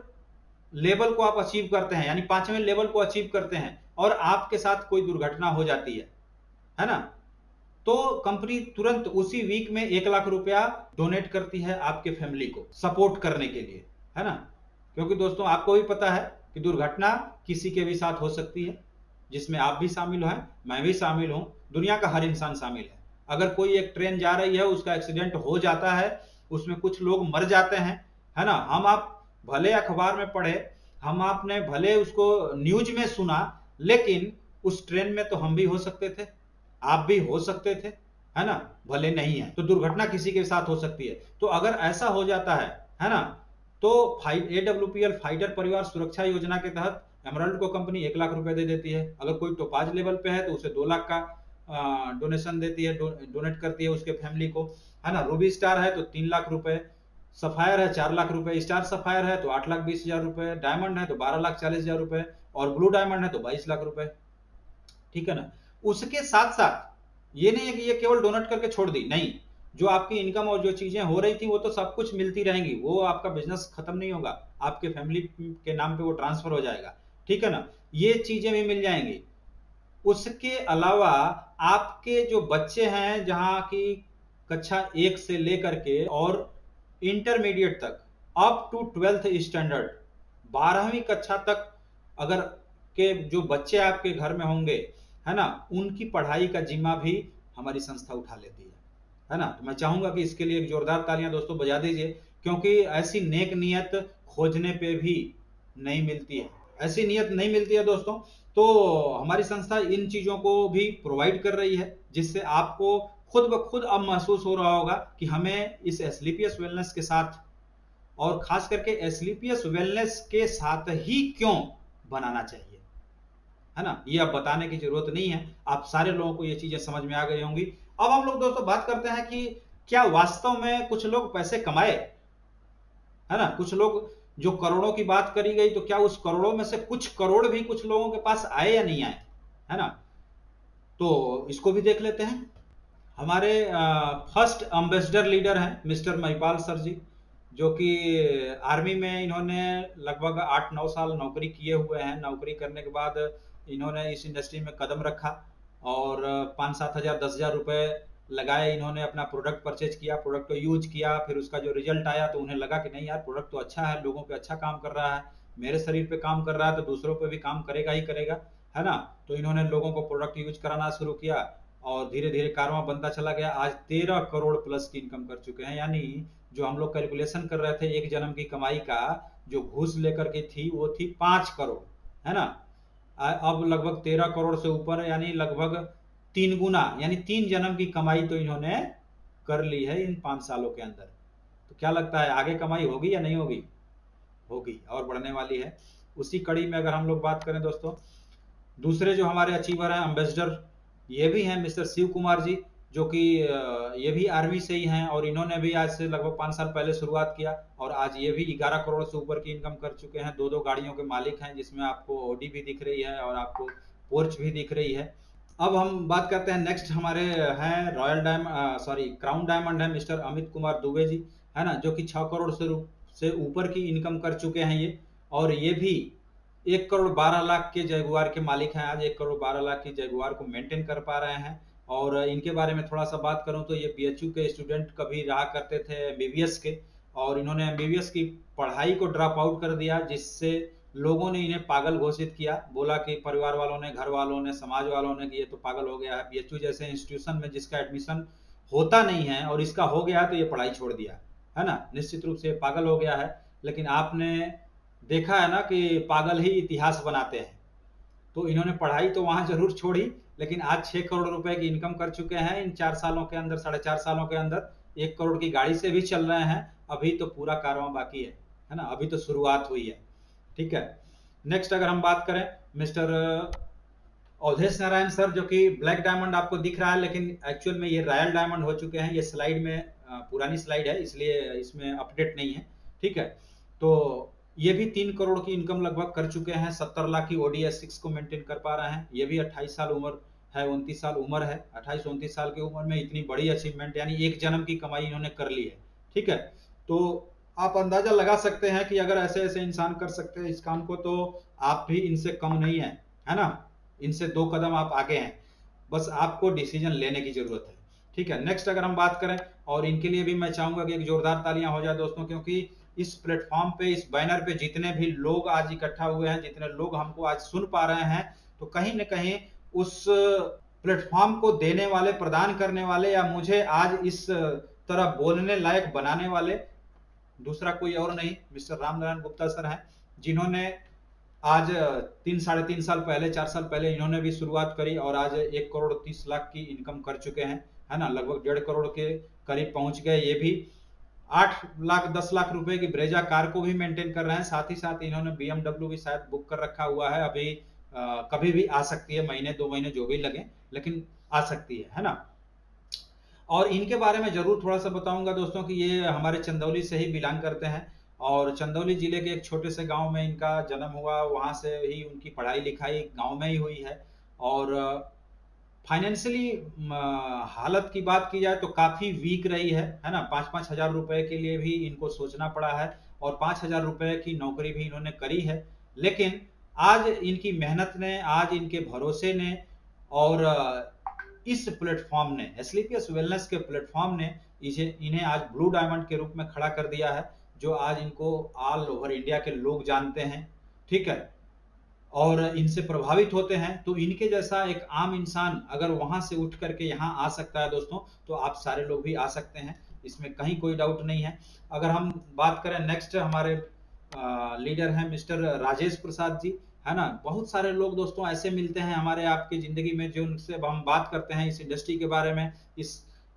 लेवल को आप अचीव करते हैं, यानी 5वें लेवल को अचीव करते हैं, और आपके साथ कोई दुर्घटना हो जाती है ना, तो कंपनी तुरंत उसी वीक में 1 लाख रुपया डोनेट करती है आपके फैमिली को सपोर्ट करने के लिए, है ना। क्योंकि दोस्तों आपको भी पता है कि दुर्घटना किसी के भी साथ हो सकती है, जिसमें आप भी शामिल हैं, मैं भी शामिल हूं, दुनिया का हर इंसान शामिल है। अगर कोई एक ट्रेन जा रही है, उसका एक्सीडेंट हो जाता है, उसमें कुछ लोग मर जाते हैं, है ना। हम आप भले अखबार में पढ़े, हम आपने भले उसको न्यूज में सुना, लेकिन उस ट्रेन में तो हम भी हो सकते थे, आप भी हो सकते थे, है ना, भले नहीं है तो दुर्घटना किसी के साथ हो सकती है। तो अगर ऐसा हो जाता है ना, तो AWPL फाइटर परिवार सुरक्षा योजना के तहत एमरल्ड को कंपनी 1 लाख रुपए दे देती है। अगर कोई टोपाज लेवल पे है तो उसे 2 लाख का डोनेशन देती है, डोनेट करती है उसके फैमिली को, है ना। रूबी स्टार है तो 3 लाख रुपए, सफायर है 4 लाख रुपए, स्टार सफायर है तो 8,20,000 रुपए, डायमंड है तो 12,40,000 रुपए, और ब्लू डायमंड है तो 22 लाख रुपए, ठीक है ना। उसके साथ साथ ये नहीं है कि ये केवल डोनेट करके छोड़ दी, नहीं, जो आपकी इनकम और जो चीजें हो रही थी वो तो सब कुछ मिलती रहेंगी, वो आपका बिजनेस खत्म नहीं होगा, आपके फैमिली के नाम पे वो ट्रांसफर हो जाएगा, ठीक है ना। ये चीजें भी मिल जाएंगी। उसके अलावा आपके जो बच्चे हैं, जहां की कक्षा 1 से लेकर के और इंटरमीडिएट तक, अप टू 12th स्टैंडर्ड, 12वीं कक्षा तक अगर के जो बच्चे आपके घर में होंगे, है ना, उनकी पढ़ाई का जिम्मा भी हमारी संस्था उठा लेती है ना। तो मैं चाहूंगा कि इसके लिए एक जोरदार तालियां दोस्तों बजा दीजिए, क्योंकि ऐसी नेक नियत खोजने पे भी नहीं मिलती है, ऐसी नियत नहीं मिलती है दोस्तों। तो हमारी संस्था इन चीजों को भी प्रोवाइड कर रही है, जिससे आपको खुद ब खुद अब महसूस हो रहा होगा कि हमें इस एसलीपीएस वेलनेस के साथ, और खास करके एसलीपीएस वेलनेस के साथ ही क्यों बनाना चाहिए, है ना। ये अब बताने की जरूरत नहीं है, आप सारे लोगों को ये चीजें समझ में आ गई होंगी। अब हम लोग दोस्तों बात करते हैं कि क्या वास्तव में कुछ लोग पैसे कमाए, है ना। कुछ लोग, जो करोड़ों की बात करी गई, तो क्या उस करोड़ों में से कुछ करोड़ भी कुछ लोगों के पास आए या नहीं आए, है ना। तो इसको भी देख लेते हैं। हमारे फर्स्ट एम्बेसडर लीडर हैं मिस्टर महिपाल सर जी, जो कि आर्मी में इन्होंने लगभग 8-9 साल नौकरी किए हुए हैं। नौकरी करने के बाद इन्होंने इस इंडस्ट्री में कदम रखा और 5-7 हज़ार 10,000 रुपए लगाए, इन्होंने अपना प्रोडक्ट परचेज किया, प्रोडक्ट को यूज किया, फिर उसका जो रिजल्ट आया तो उन्हें लगा कि नहीं यार, प्रोडक्ट तो अच्छा है, लोगों पे अच्छा काम कर रहा है, मेरे शरीर पे काम कर रहा है तो दूसरों पे भी काम करेगा ही करेगा, है ना। तो इन्होंने लोगों को प्रोडक्ट यूज कराना शुरू किया और धीरे धीरे कारवां बनता चला गया। आज 13 करोड़ प्लस की इनकम कर चुके हैं, यानी जो हम लोग कैलकुलेशन कर रहे थे एक जन्म की कमाई का, जो घूस लेकर के थी वो थी 5 करोड़, है ना। अब लगभग 13 करोड़ से ऊपर, यानी लगभग 3 गुना, यानी 3 जन्म की कमाई तो इन्होंने कर ली है इन 5 सालों के अंदर। तो क्या लगता है आगे कमाई होगी या नहीं होगी? होगी और बढ़ने वाली है। उसी कड़ी में अगर हम लोग बात करें दोस्तों, दूसरे जो हमारे अचीवर हैं, एम्बेसडर, ये भी हैं मिस्टर शिव कुमार जी, जो कि ये भी आर्मी से ही हैं और इन्होंने भी आज से लगभग 5 साल पहले शुरुआत किया और आज ये भी 11 करोड़ से ऊपर की इनकम कर चुके हैं। 2-2 गाड़ियों के मालिक हैं, जिसमें आपको ऑडी भी दिख रही है और आपको पोर्च भी दिख रही है। अब हम बात करते हैं, नेक्स्ट हमारे हैं क्राउन डायमंड है मिस्टर अमित कुमार दुबे जी, है ना, जो कि 6 करोड़ से ऊपर की इनकम कर चुके हैं ये, और ये भी 1 करोड़ 12 लाख के जगुआर के मालिक हैं। आज 1 करोड़ 12 लाख की जगुआर को मेंटेन कर पा रहे हैं। और इनके बारे में थोड़ा सा बात करूं तो ये बीएचयू के स्टूडेंट कभी रहा करते थे एमबीबीएस के, और इन्होंने एमबीबीएस की पढ़ाई को ड्रॉप आउट कर दिया, जिससे लोगों ने इन्हें पागल घोषित किया। बोला कि परिवार वालों ने, घर वालों ने, समाज वालों ने, कि ये तो पागल हो गया है, बीएचयू जैसे इंस्टीट्यूशन में जिसका एडमिशन होता नहीं है और इसका हो गया तो ये पढ़ाई छोड़ दिया, है ना, निश्चित रूप से पागल हो गया है। लेकिन आपने देखा है ना कि पागल ही इतिहास बनाते हैं। तो इन्होंने पढ़ाई तो वहां जरूर छोड़ी, लेकिन आज 6 करोड़ रुपए की इनकम कर चुके हैं इन 4 सालों के अंदर, 4.5 सालों के अंदर। 1 करोड़ की गाड़ी से भी चल रहे हैं। अभी तो पूरा कारवां बाकी है ना, अभी तो शुरुआत हुई है। ठीक है, नेक्स्ट अगर हम बात करें मिस्टर अवधेश नारायण सर, जो कि ब्लैक डायमंड आपको दिख रहा है, लेकिन एक्चुअल में ये रॉयल डायमंड हो चुके हैं। ये स्लाइड में पुरानी स्लाइड है, इसलिए इसमें अपडेट नहीं है। ठीक है, तो ये भी 3 करोड़ की इनकम लगभग कर चुके हैं। 70 लाख की ओडीएस 6 को मेंटेन कर पा रहे हैं। ये भी 28 साल उम्र है, 29 साल उम्र है। 28-29 साल की उम्र में इतनी बड़ी अचीवमेंट, यानी एक जन्म की कमाई इन्होंने कर ली है। ठीक है, तो आप अंदाजा लगा सकते हैं कि अगर ऐसे ऐसे इंसान कर सकते हैं इस काम को, तो आप भी इनसे कम नहीं है ना, इनसे 2 कदम आप आगे हैं। बस आपको डिसीजन लेने की जरूरत है। ठीक है, नेक्स्ट अगर हम बात करें, और इनके लिए भी मैं चाहूंगा कि एक जोरदार तालियां हो जाए दोस्तों, क्योंकि इस प्लेटफॉर्म पे, इस बैनर पे जितने भी लोग आज इकट्ठा हुए हैं, जितने लोग हमको आज सुन पा रहे हैं, तो कहीं न कहीं उस प्लेटफॉर्म को देने वाले, प्रदान करने वाले, या मुझे आज इस तरह बोलने लायक बनाने वाले दूसरा कोई और नहीं, मिस्टर रामनारायण गुप्ता सर हैं, जिन्होंने आज 3-3.5 साल पहले, 4 साल पहले इन्होंने भी शुरुआत करी और आज 1 करोड़ 30 लाख की इनकम कर चुके हैं, है ना, लगभग 1.5 करोड़ के करीब पहुंच गए। ये भी 8 लाख 10 लाख रुपए की ब्रेजा कार को भी मेंटेन कर रहे हैं। साथ ही साथ इन्होंने बीएमडब्ल्यू भी शायद बुक कर रखा हुआ है। अभी कभी भी आ सकती है, महीने 2 महीने जो भी लगे, लेकिन आ सकती है ना। और इनके बारे में जरूर थोड़ा सा बताऊंगा दोस्तों कि ये हमारे चंदौली से ही बिलोंग करते हैं, और चंदौली जिले के एक छोटे से गांव में इनका जन्म हुआ। वहां से ही उनकी पढ़ाई लिखाई गांव में ही हुई है। और फाइनेंशियली हालत की बात की जाए तो काफी वीक रही है ना। 5-5 हजार रुपए के लिए भी इनको सोचना पड़ा है, और 5,000 रुपए की नौकरी भी इन्होंने करी है। लेकिन आज इनकी मेहनत ने, आज इनके भरोसे ने, और इस प्लेटफॉर्म ने, एस्क्लेपियस वेलनेस के प्लेटफॉर्म ने इन्हें आज ब्लू डायमंड के रूप में खड़ा कर दिया है, जो आज इनको ऑल ओवर इंडिया के लोग जानते हैं। ठीक है, और इनसे प्रभावित होते हैं। तो इनके जैसा एक आम इंसान अगर वहां से उठ करके यहाँ आ सकता है दोस्तों, तो आप सारे लोग भी आ सकते हैं, इसमें कहीं कोई डाउट नहीं है। अगर हम बात करें, नेक्स्ट हमारे लीडर हैं मिस्टर राजेश प्रसाद जी, है ना। बहुत सारे लोग दोस्तों ऐसे मिलते हैं हमारे आपकी जिंदगी में, जो उनसे हम बात करते हैं इस इंडस्ट्री के बारे में,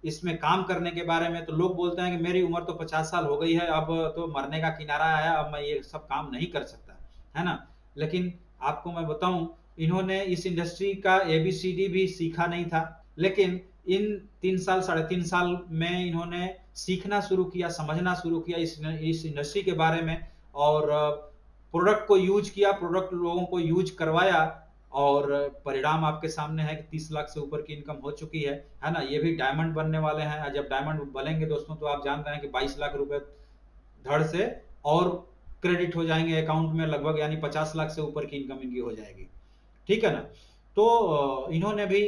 इसमें काम करने के बारे में, तो लोग बोलते हैं कि मेरी उम्र तो 50 साल हो गई है, अब तो मरने का किनारा आया, अब मैं ये सब काम नहीं कर सकता, है ना। लेकिन आपको मैं बताऊं, इन्होंने इस इंडस्ट्री का एबीसीडी भी सीखा नहीं था, लेकिन इन 3 साल 3.5 साल में इन्होंने सीखना शुरू किया, समझना शुरू किया इस इंडस्ट्री के बारे में, और प्रोडक्ट को यूज किया, प्रोडक्ट लोगों को यूज करवाया, और परिणाम आपके सामने है कि 30 लाख से ऊपर की इनकम हो चुकी है ना। ये भी डायमंड बनने वाले हैं। जब डायमंड बनेंगे दोस्तों, तो आप जान रहे हैं कि 22 लाख रुपए धड़ से और क्रेडिट हो जाएंगे अकाउंट में लगभग, यानी 50 लाख से ऊपर की इनकम इनकी हो जाएगी। ठीक है ना। तो इन्होंने भी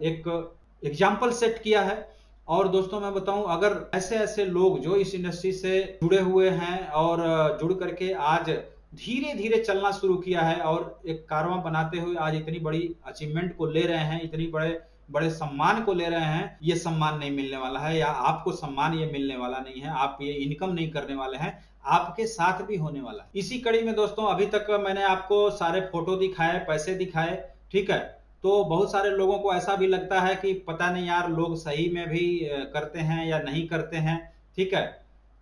एक एग्जाम्पल सेट किया है। और दोस्तों मैं बताऊं, अगर ऐसे ऐसे लोग जो इस इंडस्ट्री से जुड़े हुए हैं और जुड़ करके आज धीरे धीरे चलना शुरू किया है, और एक कारवां बनाते हुए आज इतनी बड़ी अचीवमेंट को ले रहे हैं, इतनी बड़े बड़े सम्मान को ले रहे हैं, ये सम्मान नहीं मिलने वाला है, या आपको सम्मान ये मिलने वाला नहीं है, आप ये इनकम नहीं करने वाले हैं, आपके साथ भी होने वाला है। इसी कड़ी में दोस्तों, अभी तक मैंने आपको सारे फोटो दिखाए, पैसे दिखाए, ठीक है। तो बहुत सारे लोगों को ऐसा भी लगता है कि पता नहीं यार, लोग सही में भी करते हैं या नहीं करते हैं, ठीक है।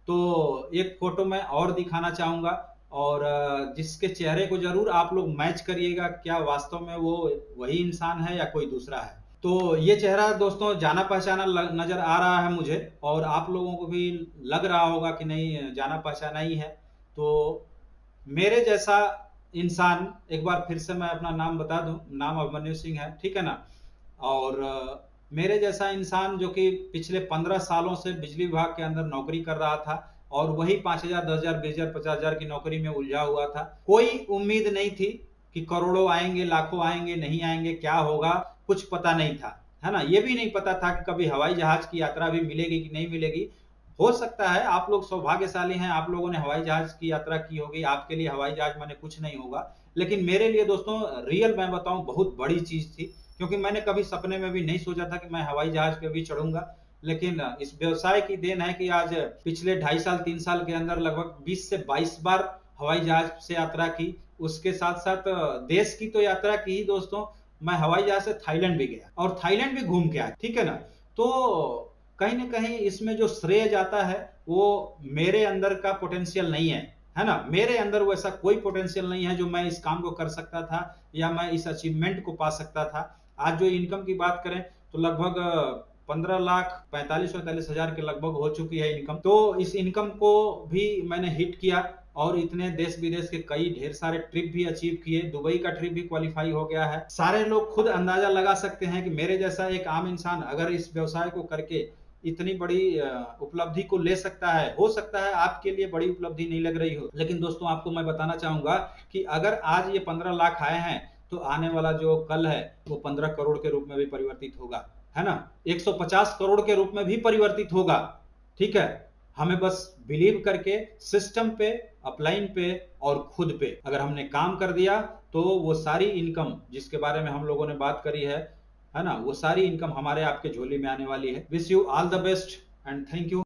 तो एक फोटो मैं और दिखाना चाहूंगा, और जिसके चेहरे को जरूर आप लोग मैच करिएगा, क्या वास्तव में वो वही इंसान है या कोई दूसरा है। तो ये चेहरा दोस्तों जाना पहचाना नजर आ रहा है मुझे, और आप लोगों को भी लग रहा होगा कि नहीं जाना पहचाना ही है। तो मेरे जैसा इंसान, एक बार फिर से मैं अपना नाम बता दूं, नाम अभिमन्यु सिंह है, ठीक है ना। और मेरे जैसा इंसान जो कि पिछले 15 सालों से बिजली विभाग के अंदर नौकरी कर रहा था, और वही 5,000, 10,000, 20,000, 50,000 की नौकरी में उलझा हुआ था। कोई उम्मीद नहीं थी कि करोड़ों आएंगे, लाखों आएंगे, नहीं आएंगे, क्या होगा, कुछ पता नहीं था, है ना। ये भी नहीं पता था कि कभी हवाई जहाज की यात्रा भी मिलेगी कि नहीं मिलेगी। हो सकता है आप लोग सौभाग्यशाली हैं, आप लोगों ने हवाई जहाज की यात्रा की होगी, आपके लिए हवाई जहाज माने कुछ नहीं होगा। लेकिन मेरे लिए दोस्तों रियल मैं बताऊं बहुत बड़ी चीज थी, क्योंकि मैंने कभी सपने में भी नहीं सोचा था कि मैं हवाई जहाज पे भी चढ़ूंगा। लेकिन इस व्यवसाय की देन है कि आज पिछले 2.5 साल 3 साल के अंदर लगभग 20 से 22 बार हवाई जहाज से यात्रा की। उसके साथ साथ देश की तो यात्रा की ही दोस्तों, मैं हवाई जहाज से थाईलैंड भी गया और थाईलैंड भी घूम के आया, ठीक है ना। तो कहीं ना कहीं इसमें जो श्रेय जाता है वो मेरे अंदर का पोटेंशियल नहीं है ना। मेरे अंदर वैसा कोई पोटेंशियल नहीं है जो मैं इस काम को कर सकता था या मैं इस अचीवमेंट को पा सकता था। आज जो इनकम की बात करें तो लगभग 15,45,000 के लगभग हो चुकी है इनकम। तो इस इनकम को भी मैंने हिट किया, और इतने देश विदेश के कई ढेर सारे ट्रिप भी अचीव किए। दुबई का ट्रिप भी क्वालिफाई हो गया है। सारे लोग खुद अंदाजा लगा सकते हैं कि मेरे जैसा एक आम इंसान अगर इस व्यवसाय को करके इतनी बड़ी उपलब्धि को ले सकता है। हो सकता है आपके लिए बड़ी उपलब्धि नहीं लग रही हो, लेकिन दोस्तों आपको मैं बताना चाहूंगा कि अगर आज ये 15 लाख आए हैं तो आने वाला जो कल है वो 15 करोड़ के रूप में भी परिवर्तित होगा, है ना। 150 करोड़ के रूप में भी परिवर्तित होगा, ठीक है। हमें बस बिलीव करके सिस्टम पे, अपलाइन पे और खुद पे अगर हमने काम कर दिया तो वो सारी इनकम जिसके बारे में हम लोगों ने बात करी है ना, वो सारी इनकम हमारे आपके झोली में आने वाली है। Wish you all the best and thank you.